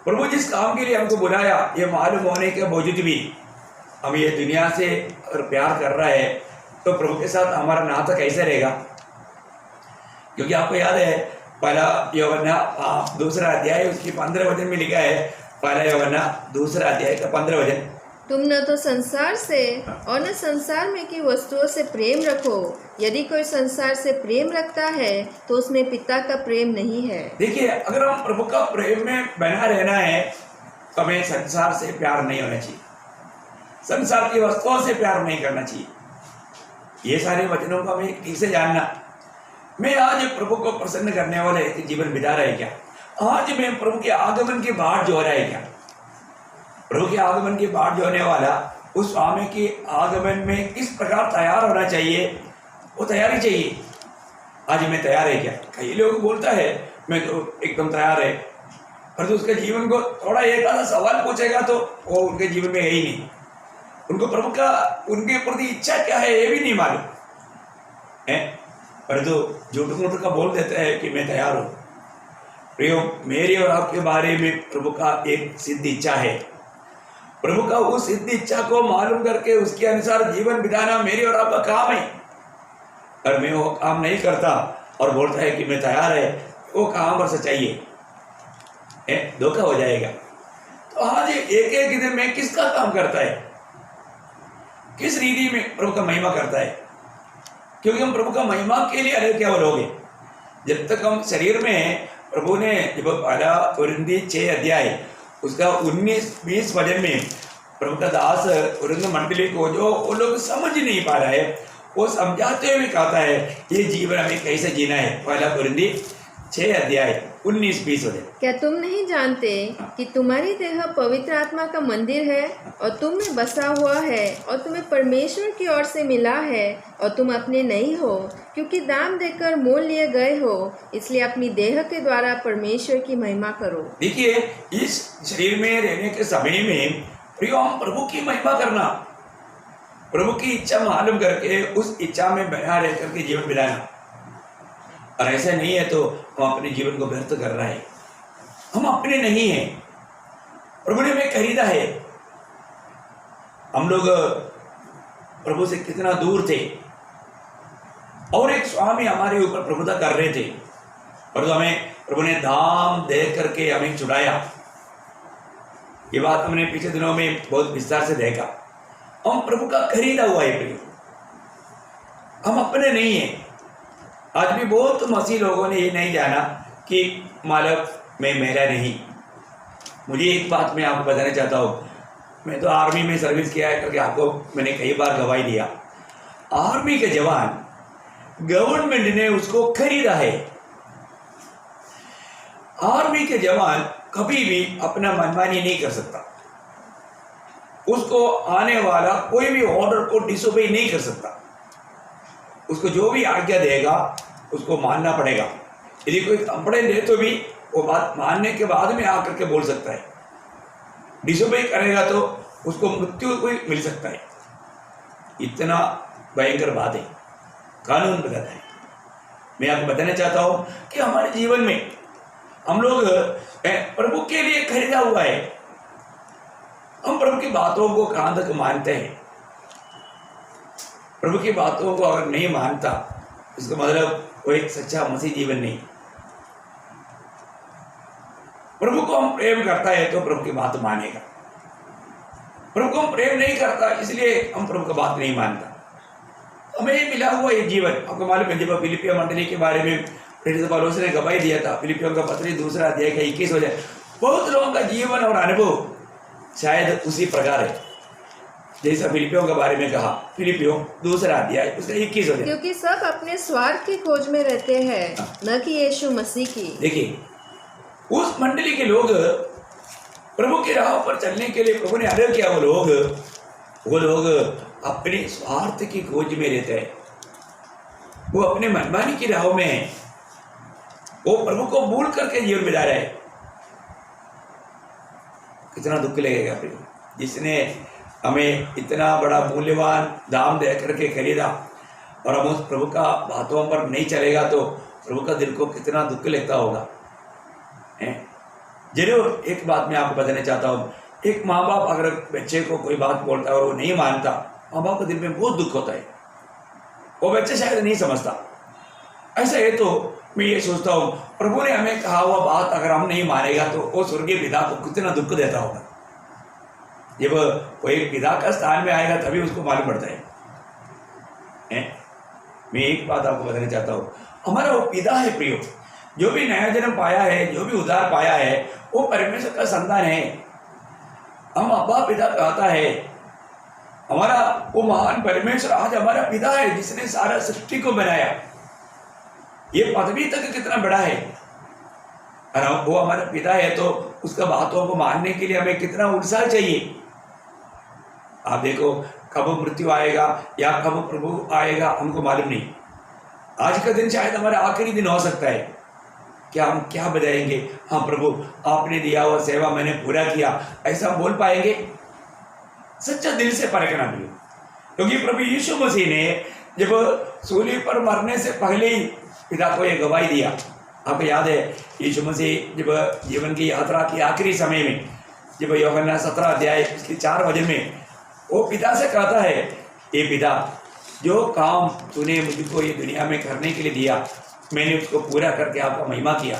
प्रभु जिस काम के लिए हमको बुलाया ये मालूम होने के बावजूद भी हम ये दुनिया से अगर प्यार कर रहा है तो प्रभु के साथ हमारा नाता कैसे रहेगा? क्योंकि आपको याद है पहला यूहन्ना 2 अध्याय उसकी 15 वचन में लिखा है। पहला यूहन्ना 2 अध्याय का 15 वचन, तुम न तो संसार से और न संसार में की वस्तुओं से प्रेम रखो। यदि कोई संसार से प्रेम रखता है तो उसमें पिता का प्रेम नहीं है। देखिए, अगर हम प्रभु का प्रेम में बना रहना है तो हमें संसार से प्यार नहीं होना चाहिए, संसार की वस्तुओं से प्यार नहीं करना चाहिए। ये सारे वचनों को हमें ठीक से जानना। मैं आज प्रभु को प्रसन्न करने वाले जीवन बिता रहा है क्या? आज मैं प्रभु के आगमन की बाट जो हो रहा है क्या? प्रभु के आगमन की बाट जो होने वाला, उस स्वामी के आगमन में किस प्रकार तैयार होना चाहिए, वो तैयारी चाहिए। आज मैं तैयार है क्या? कई लोग बोलता है मैं तो एकदम तैयार है, पर तो उसके जीवन को थोड़ा एक आधा सवाल पूछेगा तो वो उनके जीवन में है ही नहीं। उनको प्रभु का उनके प्रति इच्छा क्या है ये भी नहीं मालूम है, पर तो झूठ मूठ का बोल देता है कि मैं तैयार हूँ। प्रियो, मेरी और आपके बारे में प्रभु का एक सिद्ध इच्छा है। प्रभु का उस सिद्ध इच्छा को मालूम करके उसके अनुसार जीवन बिताना मेरी और आपका काम है। और मैं वो काम नहीं करता और बोलता है कि मैं तैयार है, वो काम पर सच्चाई है, धोखा हो जाएगा। तो आज एक एक दिन में किसका काम करता है, किस रीति में प्रभु का महिमा करता है? क्योंकि हम प्रभु का महिमा के लिए अलग क्या लोग हैं। जब तक हम शरीर में हैं, प्रभु ने जब पहला कोरिन्थी 6 अध्याय उसका 19-20 वचन में प्रभु का दास कोरिन्थ मंडली को जो वो लोग समझ नहीं पा रहा है, वो समझाते हुए कहता है ये जीवन हमें कैसे जीना है। पहला कोरिन्थी 6 अध्याय 19-20 वचन, क्या तुम नहीं जानते कि तुम्हारी देह पवित्र आत्मा का मंदिर है और तुम में बसा हुआ है और तुम्हें परमेश्वर की ओर से मिला है और तुम अपने नहीं हो, क्योंकि दाम देकर मोल लिए गए हो। इसलिए अपनी देह के द्वारा परमेश्वर की महिमा करो। देखिए, इस शरीर में रहने के समय में प्रियो हम प्रभु की महिमा करना, प्रभु की इच्छा मालूम करके उस इच्छा में बना रह करके जीवन बिताना। और ऐसा नहीं है तो हम अपने जीवन को व्यर्थ कर रहे हैं। हम अपने नहीं हैं, प्रभु ने हमें खरीदा है। हम लोग प्रभु से कितना दूर थे और एक स्वामी हमारे ऊपर प्रभुता कर रहे थे, पर तो हमें प्रभु ने दाम दे करके हमें छुड़ाया। ये बात हमने पिछले दिनों में बहुत विस्तार से देखा। हम प्रभु का खरीदा हुआ है प्रिय, हम अपने नहीं हैं। आज भी बहुत मसीह लोगों ने ये नहीं जाना कि मालक मैं मेरा नहीं। मुझे एक बात मैं आपको बताना चाहता हूँ, मैं तो आर्मी में सर्विस किया है करके आपको मैंने कई बार गवाही दिया। आर्मी के जवान गवर्नमेंट ने उसको खरीदा है। आर्मी के जवान कभी भी अपना मनमानी नहीं कर सकता। उसको आने वाला कोई भी ऑर्डर को डिसोबे नहीं कर सकता। उसको जो भी आज्ञा देगा उसको मानना पड़ेगा। यदि कोई कंप्लेंट दे तो भी वो बात मानने के बाद में आकर के बोल सकता है। डिसोबे करेगा तो उसको मृत्यु को मिल सकता है। इतना भयंकर बात है, कानून बताता है। मैं आपको बताना चाहता हूँ कि हमारे जीवन में हम लोग प्रभु के लिए खरीदा हुआ है। हम प्रभु की बातों को कहाँ तक मानते हैं? प्रभु की बातों को अगर नहीं मानता इसका मतलब वो एक सच्चा मसीह जीवन नहीं। प्रभु को हम प्रेम करता है तो प्रभु की बात मानेगा। प्रभु को हम प्रेम नहीं करता इसलिए हम प्रभु की बात नहीं मानता। हमें मिला हुआ ये जीवन, आपको मालूम है जब फिलिपिया मंडली के बारे में प्रेरित पौलुस ने गवाही दिया था, फिलिपियों का पत्री 2 अध्याय का 21 वचन, बहुत लोगों का जीवन और अनुभव शायद उसी प्रकार है जैसा फिलिपियों के बारे में कहा। फिलिपियों 2 अध्याय उसका 21 वचन। क्योंकि सब अपने स्वार्थ की खोज में रहते हैं, न कि यीशु मसीह की। देखिए उस मंडली के लोग प्रभु की राह पर चलने के लिए प्रभु ने आदेश किया। वो लोग अपने स्वार्थ की खोज में रहते हैं। वो अपने मनमानी की राह में है। वो प्रभु को भूल करके जीवन बिता रहे हैं। कितना दुख लगेगा प्रिय, जिसने हमें इतना बड़ा मूल्यवान दाम दे करके खरीदा और हम उस प्रभु का बातों पर नहीं चलेगा तो प्रभु का दिल को कितना दुख लगता होगा। जरूर एक बात मैं आपको बताना चाहता हूँ, एक माँ बाप अगर बच्चे को कोई बात बोलता है और वो नहीं मानता, माँ बाप के दिल में बहुत दुख होता है। वो बच्चे शायद नहीं समझता। ऐसा है तो मैं ये सोचता हूँ प्रभु ने हमें कहा हुआ बात अगर हम नहीं मानेगा तो वो स्वर्गीय पिता को कितना दुख देता होगा। जब वो एक पिता का स्थान में आएगा तभी उसको मालूम पड़ता है। मैं एक बात आपको बताना चाहता हूँ, हमारा वो पिता है प्रियो, जो भी नया जन्म पाया है, जो भी उद्धार पाया है, वो परमेश्वर का संतान है। हम अब्बा पिता कहता है। हमारा वो महान परमेश्वर आज हमारा पिता है जिसने सारा सृष्टि को बनाया। ये पदवी तक कितना बड़ा है। और वो हमारा पिता है तो उसका बातों को मानने के लिए हमें कितना उत्साह चाहिए। आप देखो कब मृत्यु आएगा या कब प्रभु आएगा हमको मालूम नहीं। आज का दिन शायद हमारा आखिरी दिन हो सकता है। क्या हम क्या बताएंगे? हाँ प्रभु आपने दिया हुआ सेवा मैंने पूरा किया, ऐसा हम बोल पाएंगे? सच्चा दिल से परखना भी, क्योंकि प्रभु यीशु मसीह ने जब सूली पर मरने से पहले ही पिता को ये गवाही दिया। आपको याद है यीशु मसीह जब जीवन की यात्रा की आखिरी समय में, जब यूहन्ना 17 अध्याय उसके 4 वचन में वो पिता से कहता है, ये पिता जो काम तूने मुझको ये दुनिया में करने के लिए दिया मैंने उसको पूरा करके आपका महिमा किया।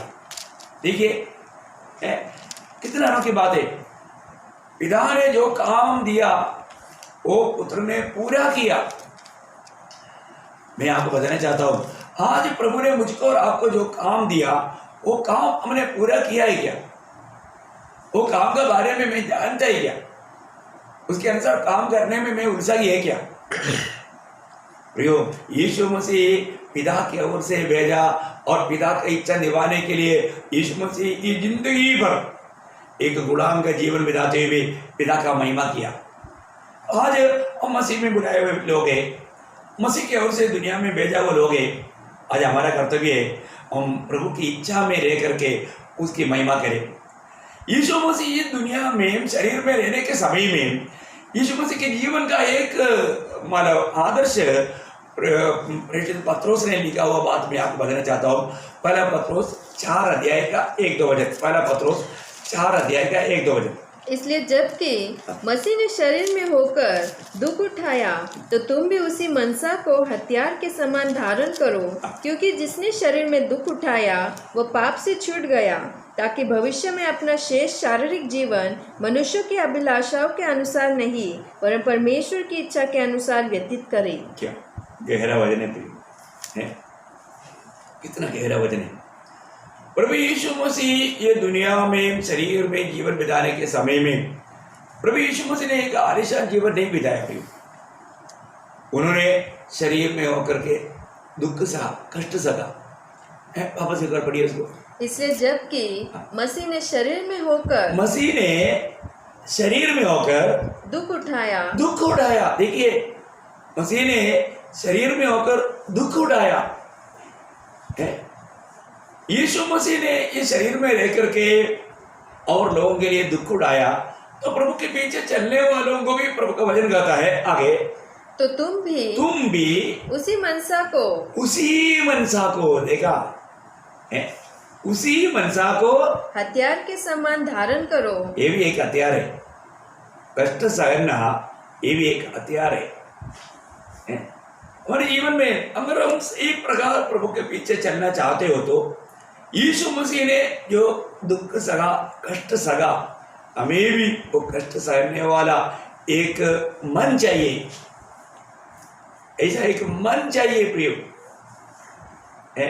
देखिए कितना अनोखी बात है। पिता ने जो काम दिया वो पुत्र ने पूरा किया। मैं आपको बताना चाहता हूँ आज प्रभु ने मुझको और आपको जो काम दिया वो काम हमने पूरा किया है क्या? वो काम के बारे में मैं जानता ही क्या? उसके अनुसार काम करने में मैं उलझा ही है क्या? प्रियो यीशु मसीह पिता की ओर से भेजा और पिता की इच्छा निभाने के लिए यीशु मसीह की जिंदगी भर एक गुलाम का जीवन बिताते हुए पिता का महिमा किया। आज हम मसीह में बुलाए हुए लोग हैं, मसीह की ओर से दुनिया में भेजा हुए लोग हैं। आज हमारा कर्तव्य है हम प्रभु की इच्छा में रह करके उसकी महिमा करें। यीशु मसीह इस दुनिया में शरीर में रहने के समय में यीशु मसीह के जीवन का एक मतलब आदर्श प्रेरित पत्रोस ने लिखा हुआ बात मैं आपको बताना चाहता हूँ। पहला पत्रोस 4 अध्याय का 1-2 वचन। पहला पत्रोस 4 अध्याय का 1-2 वचन। इसलिए जबकि मसीह ने शरीर में होकर दुख उठाया तो तुम भी उसी मनसा को हथियार के समान धारण करो, क्योंकि जिसने शरीर में दुख उठाया वो पाप से छूट गया, ताकि भविष्य में अपना शेष शारीरिक जीवन मनुष्यों की अभिलाषाओं के अनुसार नहीं वरन परमेश्वर की इच्छा के अनुसार व्यतीत करे। क्या गहरा वचन है, कितना गहरा वचन है। प्रभु यीशु मसीह ये दुनिया में शरीर में जीवन बिताने के समय में प्रभु यीशु मसीह ने एक आलीशान जीवन नहीं बिताया प्रिय। उन्होंने शरीर में होकर के दुख सहा, कष्ट सहा है। वापस एक बार पढ़िए उसको। इसलिए जबकि मसीह ने शरीर में होकर दुख उठाया। देखिए, मसीह ने शरीर में होकर दुख उठाया है। यीशु मसीह ने ये शरीर में रह करके और लोगों के लिए दुख उठाया, तो प्रभु के पीछे चलने वालों को भी प्रभु का वचन गाता है आगे, तो तुम भी उसी मनसा को देखा है, उसी मनसा को हथियार के समान धारण करो। ये भी एक हथियार है, कष्ट सहना ये भी एक हथियार है। हमारे जीवन में अगर हम एक प्रकार प्रभु के पीछे चलना चाहते हो तो यीशु मसीह ने जो दुख सहा, कष्ट सहा, हमें भी वो कष्ट सहने वाला एक मन चाहिए। ऐसा एक मन चाहिए प्रियो है।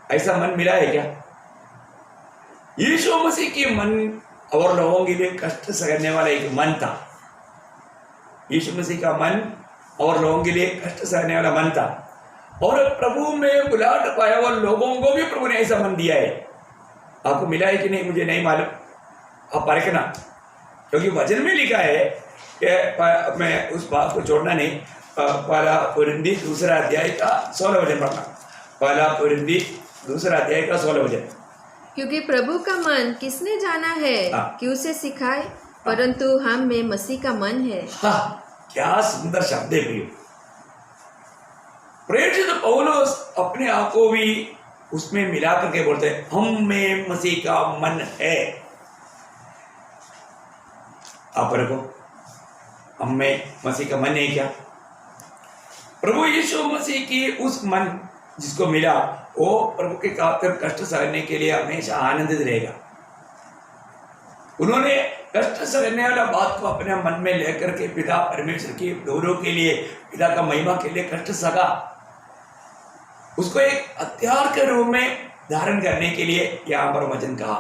ऐसा मन मिला है क्या? यीशु मसीह के मन और लोगों के लिए कष्ट सहने वाला एक मन था। यीशु मसीह का मन और लोगों के लिए कष्ट सहने वाला मन था, और प्रभु में बुलाट पाया हुआ लोगों को भी प्रभु ने ऐसा मन दिया है। आपको मिला है कि नहीं मुझे नहीं मालूम, आप परखना, क्योंकि वचन में लिखा है कि मैं उस बात को छोड़ना नहीं। पहला कोरिन्थी 2 अध्याय का 16 वचन पढ़ना। पहला कोरिन्थी 2 अध्याय का 16 वचन। क्योंकि प्रभु का मन किसने जाना है कि उसे सिखाए, परंतु हम में मसीह का मन है। क्या सुंदर शब्द है प्रियो। प्रेरित पौलुस अपने आप को भी उसमें मिला करके बोलते हैं, हम में मसीह का मन है। आप रखो, हम में मसीह का मन है क्या? प्रभु यीशु मसीह की उस मन जिसको मिला वो प्रभु के खातिर कष्ट सहने के लिए हमेशा आनंदित रहेगा। उन्होंने कष्ट सहने वाला बात को अपने मन में लेकर के पिता परमेश्वर की गौरव के लिए, पिता का महिमा के लिए कष्ट सहा, उसको एक हथियार के रूप में धारण करने के लिए यहाँ पर वचन कहा।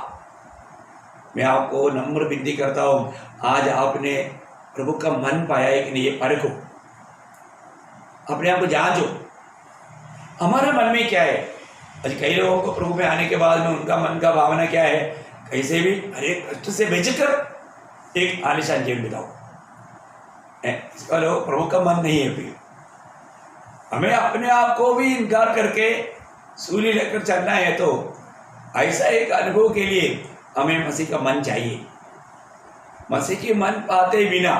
मैं आपको नम्र विनती करता हूँ, आज आपने प्रभु का मन पाया है कि नहीं, ये परखो, अपने आप को जांचो, हमारा मन में क्या है। आज कई लोगों को प्रभु में आने के बाद में उनका मन का भावना क्या है, कैसे भी हरे कष्ट से बचकर एक आलीशान जीवन बिताओ। इसका लोग प्रभु का मन नहीं है प्रिय। हमें अपने आप को भी इनकार करके सूली लेकर चलना है, तो ऐसा एक अनुभव के लिए हमें मसीह का मन चाहिए। मसीह के मन पाते बिना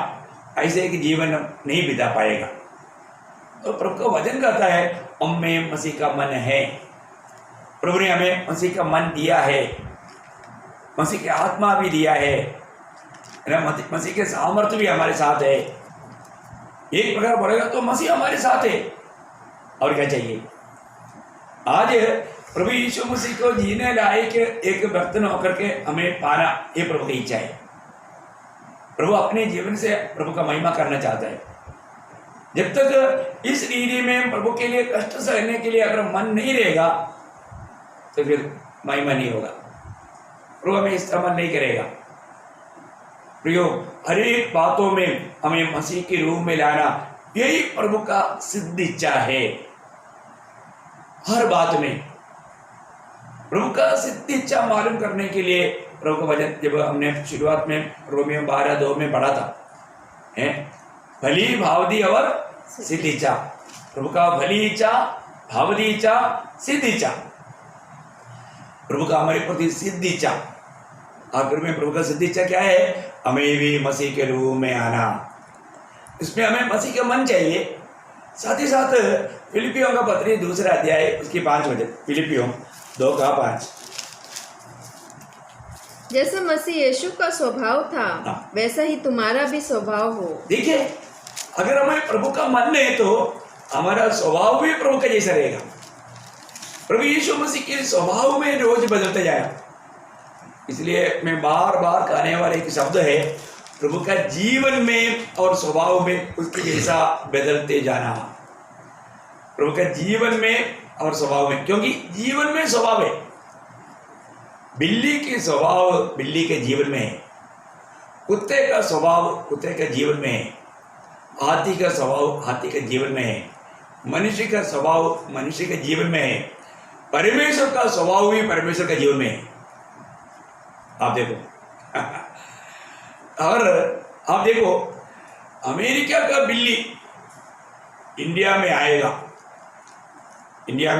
ऐसे एक जीवन नहीं बिता पाएगा। तो प्रभु का वचन कहता है, हमें मसीह का मन है। प्रभु ने हमें मसीह का मन दिया है, मसीह की आत्मा भी दिया है, मसीह के सामर्थ्य भी हमारे साथ है। एक प्रकार बोलेगा तो मसीह हमारे साथ है, और क्या चाहिए। आज प्रभु यीशु मसीह को जीने लायक एक बर्तन होकर के हमें पाना, ये प्रभु की इच्छा है। प्रभु अपने जीवन से प्रभु का महिमा करना चाहता है। जब तक इस रीति में प्रभु के लिए कष्ट सहने के लिए अगर मन नहीं रहेगा तो फिर महिमा नहीं होगा, प्रभु हमें इस्तेमाल नहीं करेगा। प्रियो, हर एक बातों में हमें मसीह के रूप में लाना, यही प्रभु का सिद्ध इच्छा है। हर बात में प्रभु का सिद्ध इच्छा मालूम करने के लिए प्रभु का वचन जब हमने शुरुआत में रोमियो 12:2 में पढ़ा था, भली भावदी और सिद्ध इच्छा, प्रभु का भली इच्छा, भावदी इच्छा, सिद्ध इच्छा, प्रभु का हमारे प्रति सिद्ध इच्छा। आखिर में प्रभु का सिद्ध इच्छा क्या है? हमें भी मसीह के रूप में आना। इसमें हमें मसीह का मन चाहिए। साथ ही साथ फिलिपियों का पत्री 2 अध्याय उसकी 5 वचन, फिलिपियों 2:5। जैसे मसीह यीशु का स्वभाव था वैसा ही तुम्हारा भी स्वभाव हो। देखिए, अगर हमें प्रभु का मन है तो हमारा स्वभाव भी प्रभु का जैसा रहेगा। प्रभु यीशु मसीह के स्वभाव में रोज बदलते जाएगा। इसलिए मैं बार बार कहने वाला एक शब्द है, प्रभु का जीवन में और स्वभाव में उसके जैसा बदलते जाना। प्रभु का जीवन में और स्वभाव में, क्योंकि जीवन में स्वभाव है। बिल्ली के स्वभाव बिल्ली के जीवन में है, कुत्ते का स्वभाव कुत्ते के जीवन में है, हाथी का स्वभाव हाथी के जीवन में है, मनुष्य का स्वभाव मनुष्य के जीवन में है, परमेश्वर का स्वभाव भी परमेश्वर के जीवन में है। आप देखो और आप देखो, अमेरिका का बिल्ली इंडिया में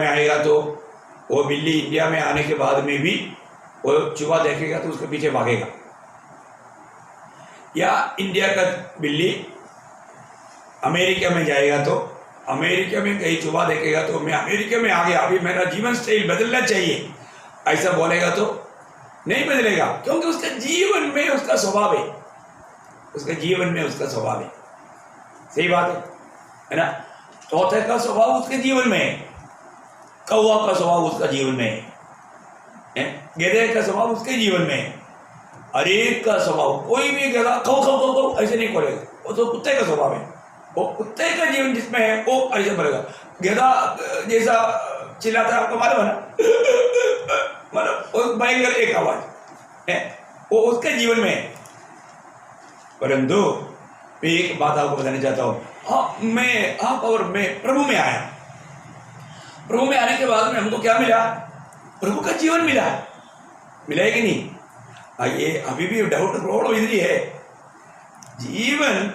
आएगा तो वो बिल्ली इंडिया में आने के बाद में भी वो चूहा देखेगा तो उसके पीछे भागेगा। या इंडिया का बिल्ली अमेरिका में जाएगा तो अमेरिका में कहीं चूहा देखेगा तो मैं अमेरिका में आ गया, अभी मेरा जीवन स्टाइल बदलना चाहिए, ऐसा बोलेगा तो नहीं बदलेगा, क्योंकि उसके जीवन में उसका स्वभाव है, उसके जीवन में उसका स्वभाव है। सही बात है ना। तोते का स्वभाव उसके जीवन में है, कौवा का स्वभाव उसका जीवन में है, गधे का स्वभाव उसके जीवन में है, हरेक का स्वभाव। कोई भी गधा खो खो खो खो ऐसे नहीं बोलेगा, वो तो कुत्ते का स्वभाव है, वो कुत्ते का जीवन जिसमें है वो ऐसे बोलेगा। गधा जैसा चिल्लाता है आपको मालूम है ना, मतलब भयंकर एक आवाज है, वो उसके जीवन में है। परंतु मैं एक बात आपको बताना चाहता हूँ, आप और मैं प्रभु में आया, प्रभु में आने के बाद में हमको क्या मिला? प्रभु का जीवन मिला है कि नहीं? ये अभी भी डाउट प्रॉब्लम इधर ही है। जीवन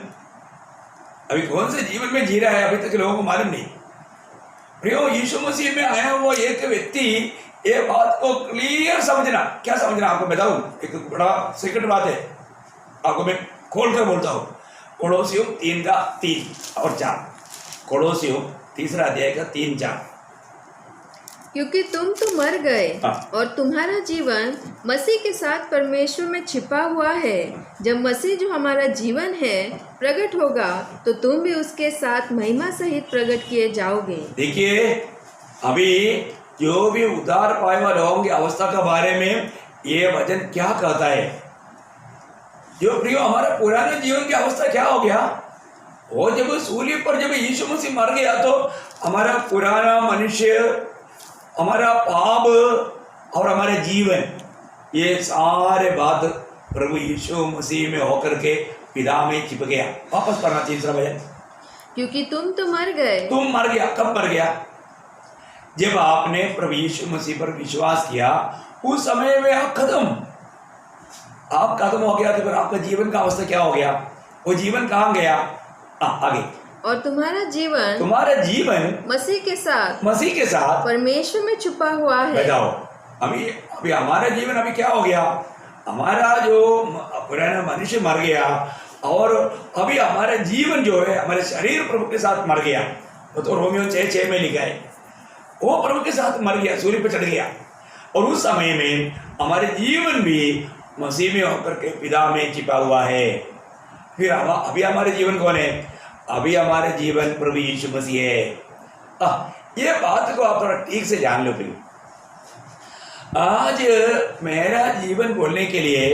अभी कौन से जीवन में जी रहा है अभी तक लोगों को मालूम नहीं। प्रियो, यीशु मसीह में आया हुआ एक व्यक्ति ये बात को क्लियर समझना, क्या समझना आपको बताऊं, एक बड़ा सीक्रेट बात है, आपको मैं खोल कर बोलता हूँ। कोलोसियों 3:3 और 4, कोलोसियों 3 अध्याय का 3-4। क्योंकि तुम तो मर गए और तुम्हारा जीवन मसीह के साथ परमेश्वर में छिपा हुआ है। जब मसीह जो हमारा जीवन है प्रकट होगा तो तुम भी उसके साथ महिमा सहित प्रकट किए जाओगे। देखिए, अभी जो भी उद्धार पाए हुए लोगों की अवस्था के बारे में ये वचन क्या कहता है? जो प्रियो, हमारा पुराने जीवन की अवस्था क्या हो गया? वो जब सूली पर जब यीशु मसीह मर गया तो हमारा पुराना मनुष्य, हमारा पाप और हमारे जीवन, ये सारे बात प्रभु यीशु मसीह में होकर के पिता में छिप गया। वापस पढ़ना 3 वचन। क्योंकि तुम तो मर गए। तुम मर गया, कब मर गया? जब आपने प्रभु यीशु मसीह पर विश्वास किया, उस समय में आप खत्म हो गया। तो फिर आपका जीवन का अवस्था क्या हो गया? वो जीवन कहाँ गया? आगे। और तुम्हारा जीवन मसीह के साथ परमेश्वर में छुपा हुआ है। बताओ, अभी हमारा जीवन अभी क्या हो गया? हमारा जो पुराना मनुष्य मर गया और अभी हमारा जीवन जो है, हमारे शरीर प्रभु के साथ मर गया। वो तो रोमियो 6:6 में लिखा है, वो प्रभु के साथ मर गया, सूली पर चढ़ गया। और उस समय में हमारे जीवन भी मसीह में होकर के पिता में छिपा हुआ है। फिर अभी हमारे जीवन कौन है? अभी हमारे जीवन प्रभु यीशु मसीह है। ये बात को आप थोड़ा ठीक से जान लो प्रिय। आज मेरा जीवन बोलने के लिए,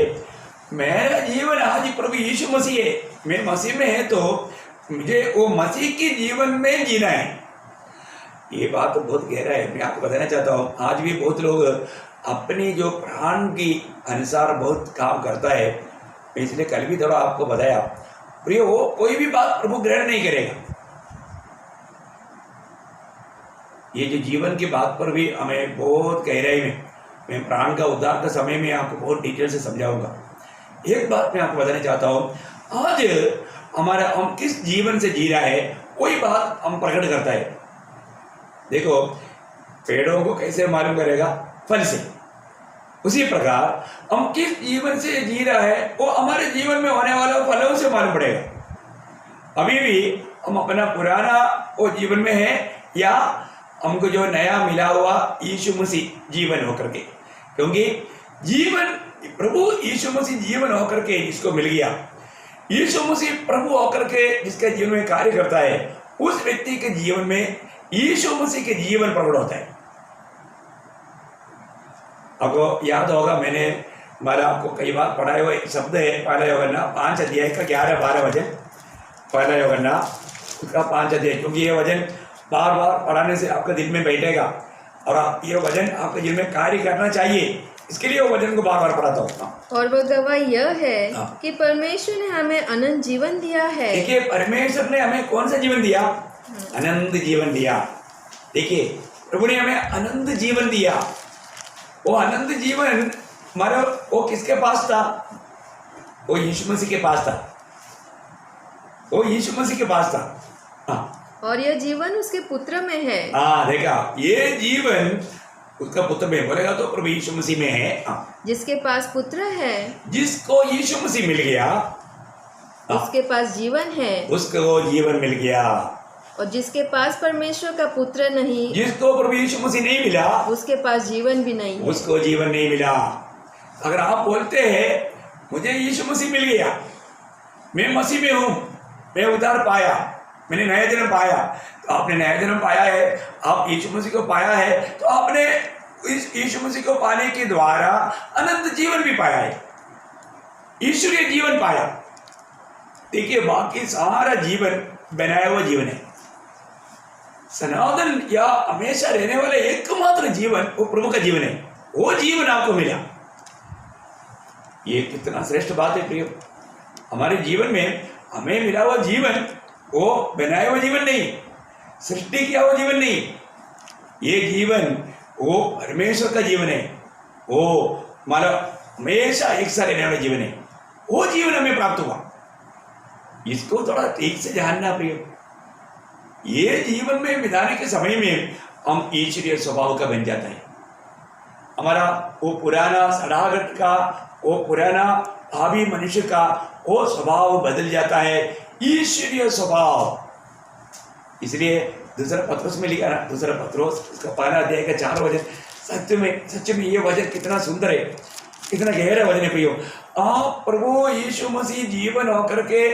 मेरा जीवन आज प्रभु यीशु मसीह है। मैं मसीह में है तो मुझे वो मसीह के जीवन में जीना है। ये बात तो बहुत गहरा है, मैं आपको बताना चाहता हूँ। आज भी बहुत लोग अपनी जो प्राण की अनुसार बहुत काम करता है। इसलिए कल भी थोड़ा आपको बताया, प्रिय, वो कोई भी बात प्रभु ग्रहण नहीं करेगा। ये जो जीवन की बात पर भी हमें बहुत गहराई में, मैं प्राण का उद्धार का समय में आपको बहुत डिटेल से समझाऊंगा। एक बात मैं आपको बताना चाहता हूँ, आज हम किस जीवन से जी रहा है कोई बात हम प्रकट करता है। देखो, पेड़ों को कैसे मालूम करेगा? फल से। उसी प्रकार हम किस जीवन से जी रहा है वो हमारे जीवन में होने वाले फलों से मालूम पड़ेगा। अभी भी हम अपना पुराना वो जीवन में है या हमको जो नया मिला हुआ यीशु मसीह जीवन होकर के, क्योंकि जीवन प्रभु यीशु मसीह जीवन होकर के जिसको मिल गया, यीशु मसीह प्रभु होकर के जिसके जीवन में कार्य करता है, उस व्यक्ति के जीवन में यीशु मसीह के जीवन प्रकट होता है। आपको याद होगा, मैंने आपको कई बार पढ़ाए हुए शब्द है, पहला यूहन्ना 5 अध्याय का 11-12 वचन। पहला यूहन्ना उसका 5 अध्याय, क्योंकि ये वचन बार बार पढ़ाने से आपके दिल में बैठेगा और ये वचन आपके दिल में कार्य करना चाहिए। इसके लिए वो वचन को बार बार पढ़ाता हूँ। हाँ। और वह गवाह यह है हाँ। कि परमेश्वर ने हमें अनंत जीवन दिया है। देखिए, परमेश्वर ने हमें कौन सा जीवन दिया? अनंत जीवन दिया। देखिए, प्रभु ने हमें अनंत जीवन दिया। वो अनंत जीवन हमारा वो किसके पास था? वो यीशु मसीह के पास था। वो यीशु मसीह के पास था। हाँ, और यह जीवन उसके पुत्र में है। हाँ, देखा, ये जीवन उसका पुत्र में बोलेगा तो प्रभु यीशु मसीह में है। हाँ, जिसके पास पुत्र है जिसको यीशु मसीह मिल गया, उसके पास जीवन है। उसको जीवन मिल गया। और जिसके पास परमेश्वर का पुत्र नहीं, जिसको प्रभु यीशु मसीह नहीं मिला, उसके पास जीवन भी नहीं है। उसको जीवन नहीं मिला। अगर आप बोलते हैं मुझे यीशु मसीह मिल गया, मैं मसीह में हूँ, मैं उद्धार पाया, मैंने नया जन्म पाया, तो आपने नया जन्म पाया है, आप यीशु मसीह को पाया है, तो आपने इस यीशु मसीह को पाने के द्वारा अनंत जीवन भी पाया है, ईश्वरीय जीवन पाया। देखिए, बाकी सारा जीवन बनाया हुआ जीवन है। सनातन या हमेशा रहने वाला एकमात्र जीवन वो प्रभु का जीवन है। वो जीवन आपको मिला। ये कितना श्रेष्ठ बात है प्रियो। हमारे जीवन में हमें मिला हुआ जीवन वो बनाया हुआ जीवन नहीं, सृष्टि किया हुआ जीवन नहीं। ये जीवन वो परमेश्वर का जीवन है। वो हमारा हमेशा एक साथ रहने वाला जीवन है। वो जीवन हमें प्राप्त हुआ। इसको थोड़ा ठीक से जानना प्रियो। ये जीवन में बिताने के समय में हम ईश्वरीय स्वभाव का बन जाता है। हमारा वो पुराना सड़ाहट का, वो पुराना भावी मनुष्य का वो स्वभाव बदल जाता है, ईश्वरीय स्वभाव। इसलिए दूसरा पत्रोस में लिखा ना, दूसरा पत्रोस उसका पहला अध्याय का 4 वचन, सच में ये वचन कितना सुंदर है, कितना गहरा वचन है प्रियो। आप प्रभु यीशु मसीह जीवन होकर के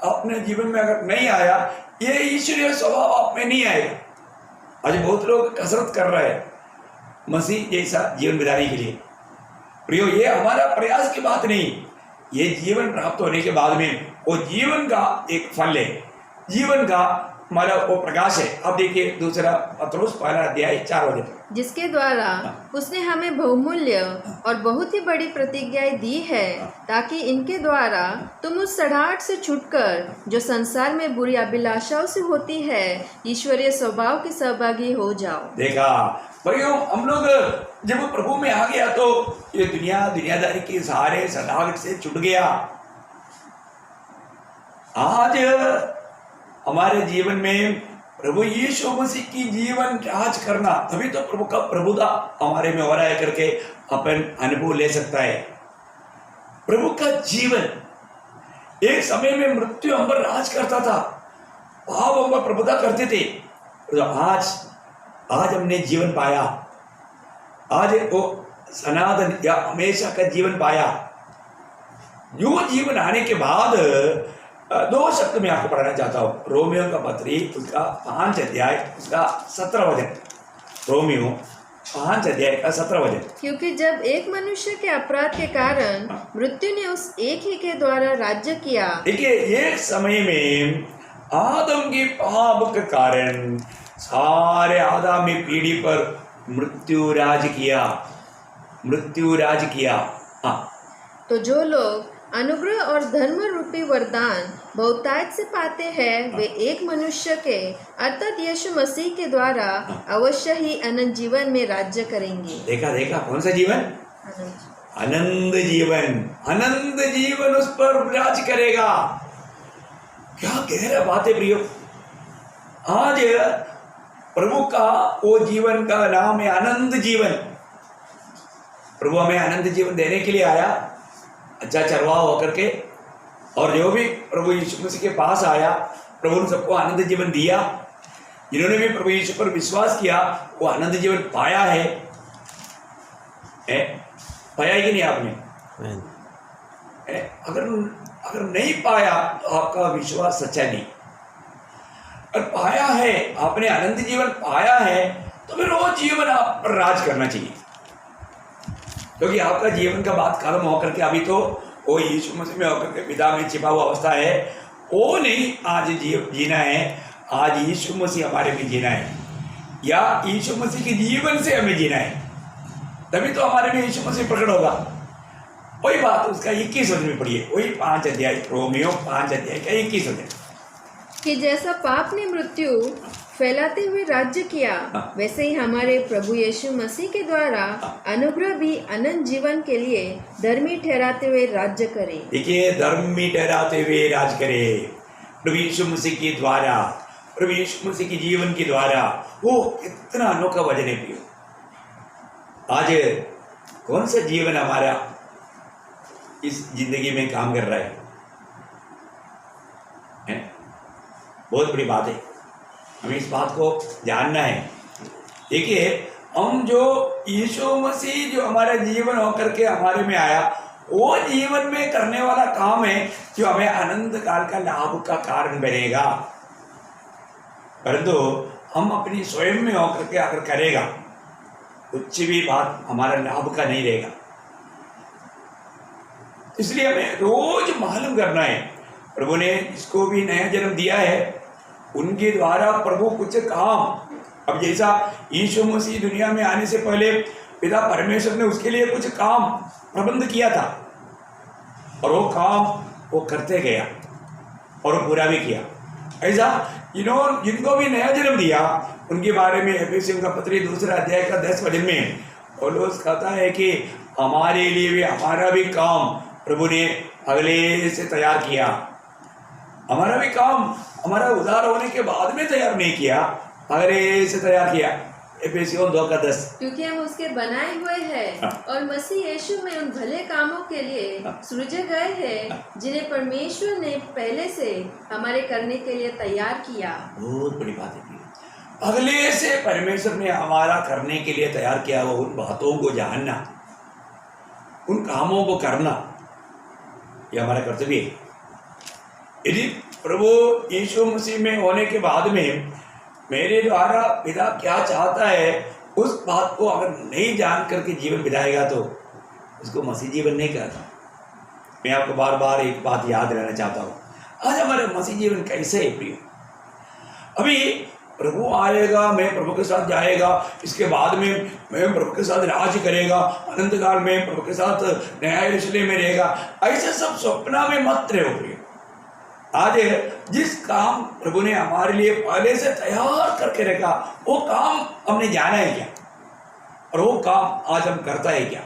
अपने जीवन में अगर नहीं आया, ये ईश्वरीय स्वभाव आप में नहीं आएगा। आज बहुत लोग कसरत कर रहे हैं मसीह जैसा जीवन बिताने के लिए। प्रियो, ये हमारा प्रयास की बात नहीं, ये जीवन प्राप्त होने के बाद में वो जीवन का एक फल है, जीवन का हमारा वो प्रकाश है। अब देखिए दूसरा पत्रोस पहला अध्याय 4 वचन, जिसके द्वारा उसने हमें बहुमूल्य और बहुत ही बड़ी प्रतिज्ञाएं दी है, ताकि इनके द्वारा तुम उस सड़ाहट से छूटकर जो संसार में बुरी अभिलाषाओं से होती है, ईश्वरीय स्वभाव के सहभागी हो जाओ। देखा भाइयों, हम लोग जब प्रभु में आ गया तो ये दुनियादारी के सारे सड़ाहट से छूट गया। आज हमारे जीवन में प्रभु यीशु मसीह की जीवन राज करना, तभी तो प्रभु का प्रभुता हमारे में हो रहा है करके अपन अनुभव ले सकता है। प्रभु का जीवन, एक समय में मृत्यु हम पर राज करता था, पाप हम पर प्रभुता करते थे, तो आज हमने जीवन पाया। आज वो सनातन या हमेशा का जीवन पाया। जो जीवन आने के बाद 2 शब्द में आपको पढ़ना चाहता हूँ। रोमियो का पत्री उसका 5 अध्याय उसका 17 वचन। रोमियो 5 अध्याय का 17 वचन। क्योंकि जब एक मनुष्य के अपराध के कारण मृत्यु ने उस एक ही के द्वारा राज्य किया। देखिए, एक समय में आदम के पाप के कारण सारे आदमी पीढ़ी पर मृत्यु राज किया। हाँ, तो जो लोग अनुग्रह और धर्म रूपी वरदान बहुतायत से पाते हैं, वे एक मनुष्य के अर्थात यीशु मसीह के द्वारा अवश्य ही अनंत जीवन में राज्य करेंगे। देखा कौन सा जीवन? अनंत जीवन। अनंत जीवन उस पर राज करेगा। क्या गहरा बात है प्रियो। आज प्रभु का वो जीवन का नाम है अनंत जीवन। प्रभु हमें अनंत जीवन देने के लिए आया, अच्छा चरवाहा होकर के, और जो भी प्रभु यीशु मसीह के पास आया, प्रभु ने सबको अनंत जीवन दिया। जिन्होंने भी प्रभु यीशु पर विश्वास किया वो अनंत जीवन पाया है। पाया है कि नहीं आपने? अगर नहीं पाया तो आपका विश्वास सच्चा नहीं। और पाया है, आपने अनंत जीवन पाया है, तो फिर वो जीवन आप पर राज करना चाहिए। क्योंकि आपका जीवन का बात खत्म होकर के अभी तो वो यीशु मसीह में होकर के पिता में छिपा हुआ अवस्था है, वो नहीं आज जीना है। आज यीशु मसीह हमारे में जीना है, या यीशु मसीह के जीवन से हमें जीना है। तभी तो हमारे में यीशु मसीह प्रकट होगा। वही बात उसका 21 वचन में पढ़िए, वही 5 अध्याय, रोमियो 5 अध्याय का 21 वचन, कि जैसा पाप ने मृत्यु फैलाते हुए राज्य किया, वैसे ही हमारे प्रभु यीशु मसीह के द्वारा अनुग्रह भी अनंत जीवन के लिए धर्मी ठहराते हुए राज्य करे। देखिए, धर्मी ठहराते हुए राज करे प्रभु यीशु मसीह के द्वारा, प्रभु यीशु मसीह के जीवन के द्वारा। वो कितना अनोखा वचन है प्रियो। आज कौन सा जीवन हमारा इस जिंदगी में काम कर रहा है? बहुत बड़ी बात है, हमें इस बात को जानना है। देखिए, हम जो यीशु मसीह जो हमारा जीवन होकर के हमारे में आया, वो जीवन में करने वाला काम है जो हमें अनंत काल का लाभ का कारण बनेगा। परंतु हम अपनी स्वयं में होकर के अगर करेगा, कुछ भी बात हमारा लाभ का नहीं रहेगा। इसलिए हमें रोज मालूम करना है, प्रभु ने जिसको भी नया जन्म दिया है उनके द्वारा प्रभु कुछ काम, अब जैसा यीशु मसीह दुनिया में आने से पहले पिता परमेश्वर ने उसके लिए कुछ काम प्रबंध किया था, और वो काम वो करते गया और वो पूरा भी किया। ऐसा जिनको भी नया जन्म दिया उनके बारे में एफेसियों का पत्री 2 अध्याय का 10 वचन में पौलुस कहता है कि हमारे लिए भी हमारा भी काम प्रभु ने अगले से तैयार किया। हमारा भी काम हमारा उद्धार होने के बाद में तैयार नहीं किया, अगले से तैयार किया। एफेसियों 2 का 10, क्योंकि हम उसके बनाए हुए हैं और मसीह यीशु में उन भले कामों के लिए सृजे गए हैं जिन्हें परमेश्वर ने पहले से हमारे करने के लिए तैयार किया। बहुत बड़ी बात है। अगले से परमेश्वर ने हमारा करने के लिए तैयार किया, वो उन बातों को जानना, उन कामों को करना, ये हमारा कर्तव्य है। यदि प्रभु यीशु मसीह में होने के बाद में मेरे द्वारा पिता क्या चाहता है, उस बात को अगर नहीं जान करके जीवन बिताएगा तो उसको मसीह जीवन नहीं कहता। मैं आपको बार बार एक बात याद रहना चाहता हूँ, आज हमारे मसीह जीवन कैसे है प्रिय? अभी प्रभु आएगा, मैं प्रभु के साथ जाएगा, इसके बाद में मैं प्रभु के साथ राज करेगा, अनंत काल में प्रभु के साथ नया यरूशलेम में रहेगा, ऐसे सब सपना में मत रहो प्रिय। आज जिस काम प्रभु ने हमारे लिए पहले से तैयार करके रखा, वो काम हमने जाना है क्या, और वो काम आज हम करता है क्या,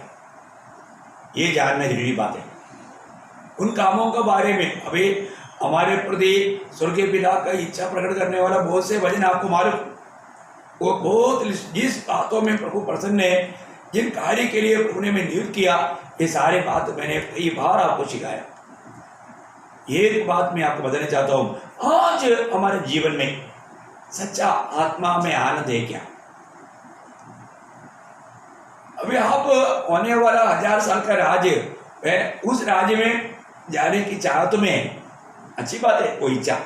ये जानना जरूरी बात है। उन कामों के बारे में अभी हमारे प्रति स्वर्गीय पिता का इच्छा प्रकट करने वाला बहुत से वचन आपको मालूम, वो बहुत जिस बातों में प्रभु प्रसन्न है, जिन कार्य के लिए प्रभु ने मैं नियुक्त किया, ये सारे बात मैंने कई बार आपको सिखाया। एक बात मैं आपको बताना चाहता हूँ, आज हमारे जीवन में सच्चा आत्मा में आनंद है क्या? अभी आप होने वाला 1000 साल का राज्य है, उस राज्य में जाने की चाहत में अच्छी बात है, वो इच्छा,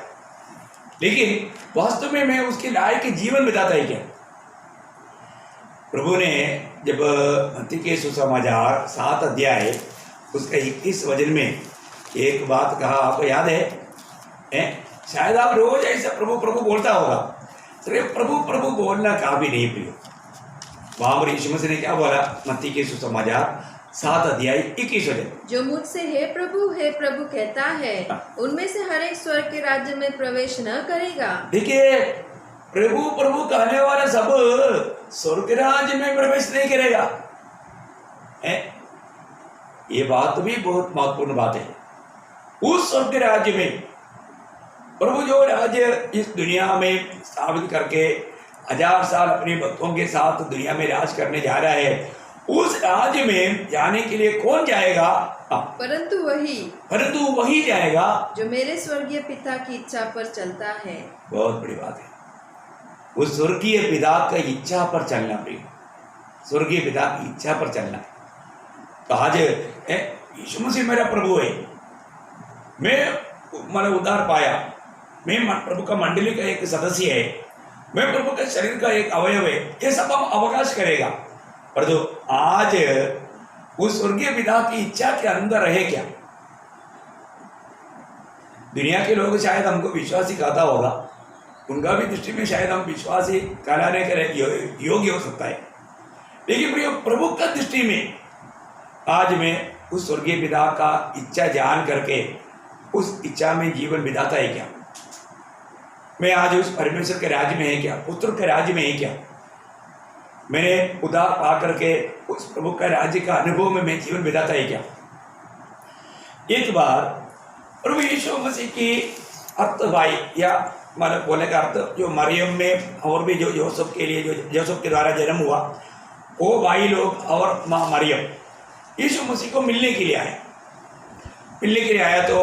लेकिन वास्तव में मैं उसके लायक जीवन बिताता है क्या? प्रभु ने जब मत्ती के सुसमाचार 7 अध्याय उसका 21 वचन में एक बात कहा, आपको याद है? शायद आप रोज ऐसा प्रभु प्रभु बोलता होगा, सिर्फ प्रभु प्रभु बोलना काफी नहीं प्रिय। वहां पर यीशु मसीह ने क्या बोला? मत्ती के सुसमाचार 7 अध्याय 21 वचन, जो मुझसे हे प्रभु कहता है, उनमें से हर एक स्वर्ग के राज्य में प्रवेश न करेगा। देखिए, प्रभु प्रभु कहने वाला सब स्वर्ग राज्य में प्रवेश नहीं करेगा। ये बात भी बहुत महत्वपूर्ण बात है। उस स्वर्ग राज्य में प्रभु जो राज्य इस दुनिया में स्थापित करके 1000 साल अपने भक्तों के साथ दुनिया में राज करने जा रहा है, उस राज्य में जाने के लिए कौन जाएगा? परंतु वही जाएगा जो मेरे स्वर्गीय पिता की इच्छा पर चलता है। बहुत बड़ी बात है, उस स्वर्गीय पिता की इच्छा पर चलना प्रिय, स्वर्गीय पिता की इच्छा पर चलना। तो आज यीशु मसीह मेरा प्रभु है, मैंने उद्धार पाया, मैं प्रभु का मंडली का एक सदस्य है, मैं प्रभु के शरीर का एक अवयव है, ये सब हम अवकाश करेगा। पर जो आज उस स्वर्गीय पिता की इच्छा के अंदर रहे क्या? दुनिया के लोग शायद हमको विश्वासी कहता होगा, उनका भी दृष्टि में शायद हम विश्वासी कहलाने के योग्य हो सकता है, लेकिन प्रिय प्रभु का दृष्टि में आज मैं उस स्वर्गीय पिता का इच्छा जान करके उस इच्छा में जीवन बिताता है क्या? मैं आज उस परमेश्वर के राज्य में है क्या? पुत्र के राज्य में है क्या? मैंने उद्धार पा करके उस प्रभु का राज्य का अनुभव में मैं जीवन बिताता है क्या? एक बार प्रभु यीशु मसीह की अर्थ भाई या मतलब बोलने का अर्थ जो मरियम में और भी जो जोसेफ के लिए जो जोसेफ के द्वारा जन्म हुआ वो भाई लोग और माँ मरियम यीशु मसीह को मिलने के लिए आए। मिलने के लिए आया तो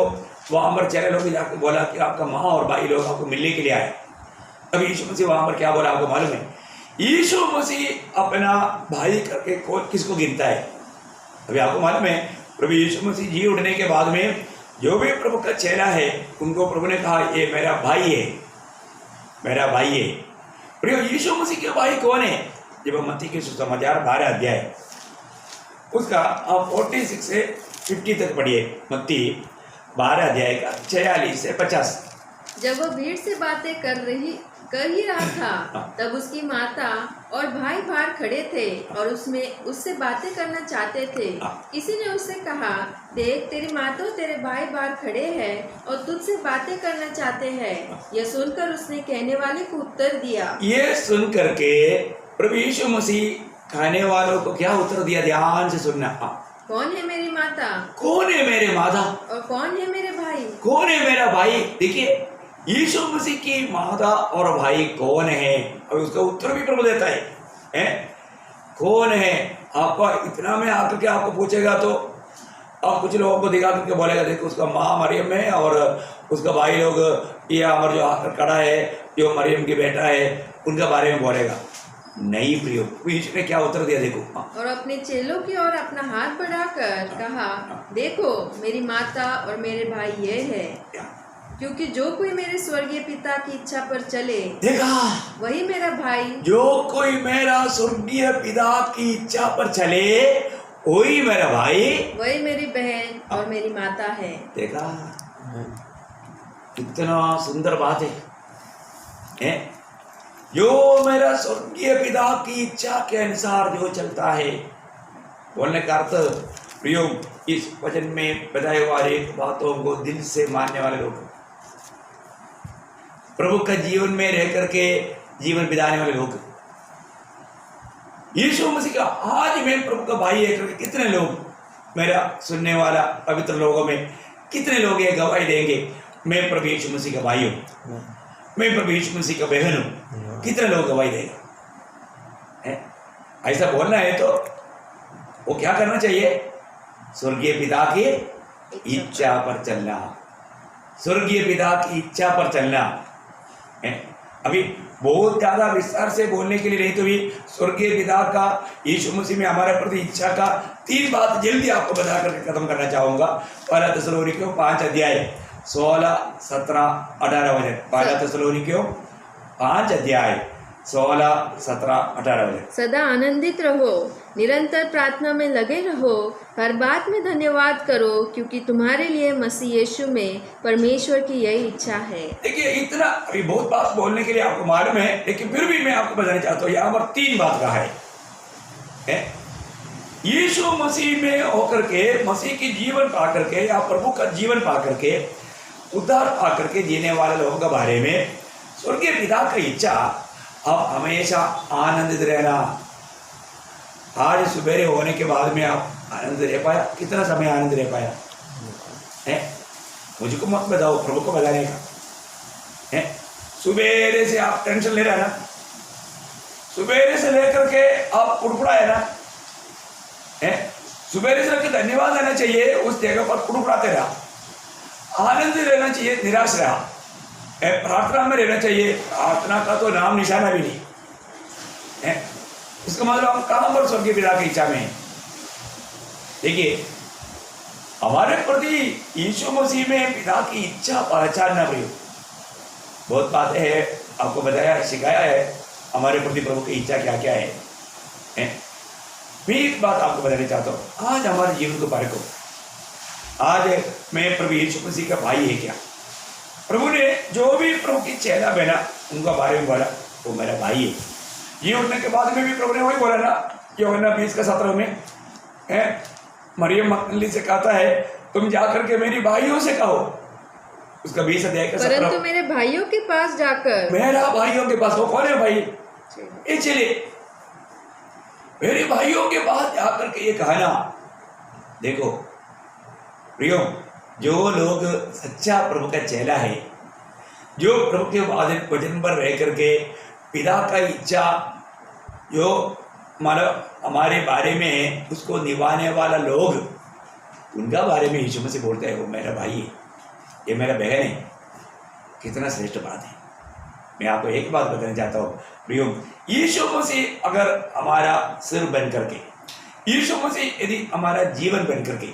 वहाँ पर चेहरे लोग जाकर बोला कि आपका माँ और भाई लोग आपको मिलने के लिए आए। अब यीशु मसीह वहाँ पर क्या बोला आपको मालूम है? यीशु मसीह अपना भाई करके किसको गिनता है? अभी आपको मालूम है प्रभु यीशु मसीह जी उठने के बाद में जो भी प्रभु का चेहरा है उनको प्रभु ने कहा ये मेरा भाई है, मेरा भाई है। प्रभु यीशु मसीह के भाई कौन है? जब मत्ती के सुसमाचार 12 अध्याय उसका आप 46 से 50 तक पढ़िए। मत्ती 12 अध्याय का 46 से 50। जब वो भीड़ से बातें कर ही रहा था तब उसकी माता और भाई बाहर खड़े थे और उससे बातें करना चाहते थे। किसी ने उससे कहा, देख तेरी माता और तेरे भाई बाहर खड़े हैं और तुझसे बातें करना चाहते हैं। यह सुनकर उसने कहने वाले को उत्तर दिया। ये सुन करके प्रभु यीशु मसीह खाने वालों को क्या उत्तर दिया? ध्यान से सुनना। कौन है मेरी माता? कौन है मेरे माता? और कौन है मेरे भाई? कौन है मेरा भाई? देखिए यीशु मसीह की माता और भाई कौन है? और उसका उत्तर भी प्रभु देता है, कौन है? आपका इतना में आकर के आपको पूछेगा तो आप कुछ लोगों को दिखा करके बोलेगा देखो उसका माँ मरियम है और उसका भाई लोग ये अमर जो आकर खड़ा है जो मरियम की बेटा है उनके बारे में बोलेगा। नहीं प्रियो, यीशु ने क्या उत्तर दिया देखो। और अपने चेलों की ओर अपना हाथ बढ़ाकर कहा, देखो मेरी माता और मेरे भाई ये है, क्योंकि जो कोई मेरे स्वर्गीय पिता की इच्छा पर चले देखा वही मेरा भाई। जो कोई मेरा स्वर्गीय पिता की इच्छा पर चले वही मेरा भाई, वही मेरी बहन और मेरी माता है। देखा कितना सुंदर बात है? जो मेरा स्वर्गीय पिता की इच्छा के अनुसार जो चलता है, बोलने का अर्थ प्रियो इस वचन में बताए हुआ एक बातों को दिल से मानने वाले लोग, प्रभु का जीवन में रह करके जीवन बिताने वाले लोग, यीशु मसीह का आज मैं प्रभु का भाई है करके कितने लोग मेरा सुनने वाला पवित्र लोगों में कितने लोग ये गवाही देंगे मैं प्रभु यीशु मसीह का भाई हूँ, मैं प्रभु यीशु मसीह का बहन हूँ? कितने लोग गवाही देगा? ऐसा बोलना है तो वो क्या करना चाहिए? स्वर्गीय पिता की इच्छा पर चलना, स्वर्गीय पिता की इच्छा पर चलना। अभी बहुत ज्यादा विस्तार से बोलने के लिए नहीं तो भी स्वर्गीय पिता का यीशु मसीह में हमारे प्रति इच्छा का 3 बात जल्दी आपको बता करके खत्म करना चाहूंगा। पहला थिस्सलुनीकियों 5 अध्याय 16, 17, 18 वचन। पहला थिस्सलुनीकियों 5 अध्याय 16, 17, 18 वचन। सदा आनंदित रहो, निरंतर प्रार्थना में लगे रहो, हर बात में धन्यवाद करो, क्योंकि तुम्हारे लिए मसीह यीशु में परमेश्वर की यही इच्छा है। देखिए इतना अभी बहुत बात बोलने के लिए आपको मालूम है, लेकिन फिर भी मैं आपको बताना चाहता हूँ यहाँ पर 3 बात कहा है। यीशु मसीह में होकर के मसीह की जीवन पा करके या प्रभु का जीवन पा करके उद्धार पा करके जीने वाले लोगों के बारे में स्वर्गीय पिता की इच्छा आप हमेशा आनंदित रहना। आज सुबेरे होने के बाद में आप आनंद रह पाया? कितना समय आनंद रह पाया है? मुझको मत बताओ, प्रभु को बताने का है। सुबेरे से आप टेंशन ले रहे हैं ना, सुबेरे से लेकर के आप कुड़कुड़ा है ना, सुबेरे से लेकर धन्यवाद देना चाहिए, उस जगह पर कुड़कुड़ाते रहा, आनंद रहना चाहिए, निराश रहा, प्रार्थना में रहना चाहिए। प्रार्थना का तो नाम निशाना भी नहीं है। इसका मतलब हम कहां पर स्वर्गीय पिता की इच्छा में है? देखिए हमारे प्रति यीशु मसीह में पिता की इच्छा पहचानना भी बहुत बातें है, आपको बताया सिखाया है हमारे प्रति प्रभु की इच्छा क्या क्या है। मैं एक बात आपको बताना चाहता हूँ, आज हमारे जीवन को पार करो। आज मैं प्रभु यीशु मसीह का भाई है क्या? प्रभु ने जो भी प्रभु की चेहरा बना उनका बारे में बोला वो मेरा भाई है। ये उठने के बाद में भी प्रभु ने वही बोला ना, यूहन्ना 20:17 में है, मरियम मगदलीनी से कहता है तुम जाकर के मेरी भाइयों से कहो। उसका 20 अध्याय का 17। परंतु मेरे भाइयों के पास जाकर, मेरा भाइयों के पास, वो कौन है भाई? ये चले मेरे भाइयों के पास जाकर के ये कहना। देखो प्रियो, जो लोग सच्चा प्रभु का चेला है, जो प्रभु के वचन पर रह करके पिता का इच्छा जो हमारे बारे में उसको निभाने वाला लोग, उनका बारे में यीशु मसीह बोलता है वो मेरा भाई है, ये मेरा बहन है। कितना श्रेष्ठ बात है। मैं आपको एक बात बताना चाहता हूँ प्रियो, यीशु मसीह अगर हमारा सिर बन करके, यीशु मसीह यदि हमारा जीवन बन करके,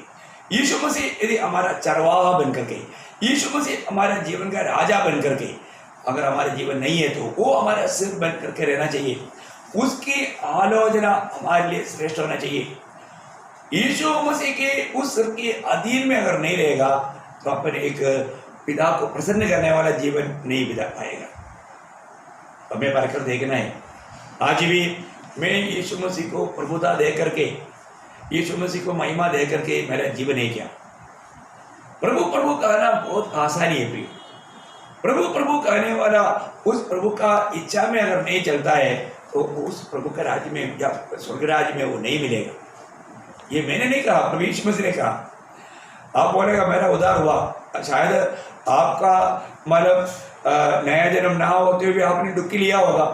यीशु मसीह यदि हमारा चरवाहा बन करके, यीशु मसीह हमारा जीवन का राजा बन करके अगर हमारा जीवन नहीं है तो वो हमारा सिर बन करके रहना चाहिए। उसकी आलोचना हमारे लिए श्रेष्ठ होना चाहिए। यीशु मसीह के उस सिर के अधीन में अगर नहीं रहेगा तो अपन एक पिता को प्रसन्न करने वाला जीवन नहीं बिता पाएगा। हमें परखकर देखना है। आज भी मैं यीशु मसीह को प्रभुता दे करके, यीशु मसीह को महिमा दे करके मेरा जीवन है क्या? प्रभु प्रभु कहना बहुत आसानी है प्रिय। प्रभु प्रभु कहने वाला उस प्रभु का इच्छा में अगर नहीं चलता है तो उस प्रभु का राज्य में या स्वर्ग राज्य में वो नहीं मिलेगा। ये मैंने नहीं कहा, प्रभु यीशु मसीह ने कहा। आप बोलेगा मेरा उद्धार हुआ, शायद आपका मतलब नया जन्म ना होते हुए आपने डुबकी लिया होगा,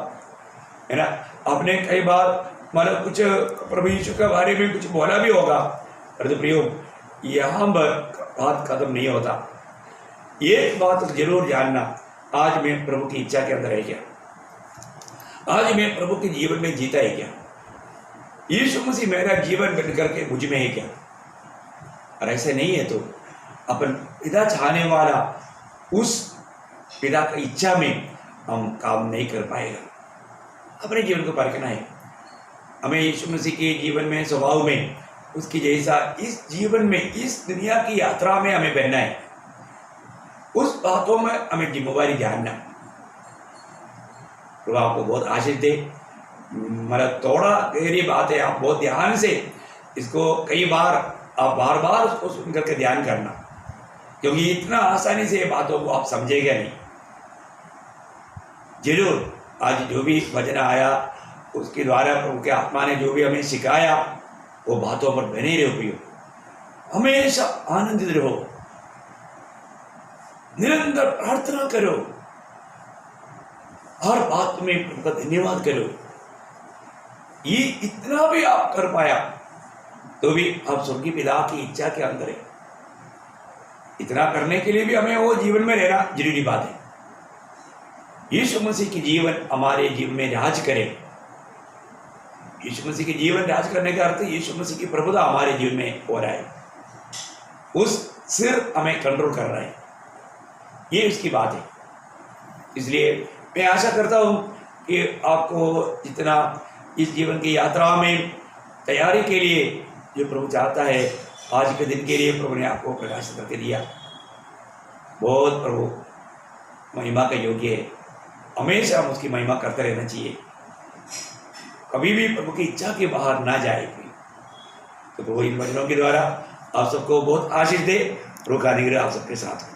है ना। आपने कई बार मतलब कुछ प्रभु यीशु के बारे में कुछ बोला भी होगा, परंतु प्रियो यहाँ बात खत्म नहीं होता। एक बात जरूर जानना, आज मैं प्रभु की इच्छा के अंदर है क्या? आज मैं प्रभु के जीवन में जीता है क्या? यीशु मसीह मेरा जीवन बन करके मुझ में है क्या? और ऐसे नहीं है तो अपन पिता चाहने वाला उस पिता की इच्छा में हम काम नहीं कर पाएगा। अपने जीवन को परखना है हमें। यीशु मसीह के जीवन में, स्वभाव में उसकी जैसा इस जीवन में, इस दुनिया की यात्रा में हमें बहना है। उस बातों में हमें जिम्मेवारी जानना। प्रभु आपको बहुत आशीष दे। मतलब थोड़ा गहरी बात है, आप बहुत ध्यान से इसको कई बार आप बार बार उसको सुन करके ध्यान करना, क्योंकि इतना आसानी से ये बातों को आप समझेगा नहीं। जरूर आज जो भी वचन आया उसके द्वारा प्रभु के आत्मा ने जो भी हमें सिखाया वो बातों पर बने रहो प्रियो। हमेशा आनंदित रहो, निरंतर प्रार्थना करो, हर बात में प्रभु का धन्यवाद करो। ये इतना भी आप कर पाया तो भी आप स्वर्गीय पिता की इच्छा के अंदर है। इतना करने के लिए भी हमें वो जीवन में रहना जरूरी बात है। यीशु मसीह की जीवन हमारे जीवन में राज करे। यीशु मसीह की जीवन राज करने का अर्थ यीशु मसीह की प्रभुता हमारे जीवन में हो रहा है। उस सिर हमें कंट्रोल कर रहा है, ये उसकी बात है। इसलिए मैं आशा करता हूँ कि आपको जितना इस जीवन की यात्रा में तैयारी के लिए जो प्रभु चाहता है, आज के दिन के लिए प्रभु ने आपको प्रकाशित करके दिया। बहुत प्रभु महिमा का योग्य है। हमेशा हम उसकी महिमा करते रहना चाहिए, कभी भी प्रभु की इच्छा के बाहर ना जाए। तो प्रभु इन वचनों के द्वारा आप सबको बहुत आशीष दे। प्रभु का अनुग्रह आप सबके साथ हो।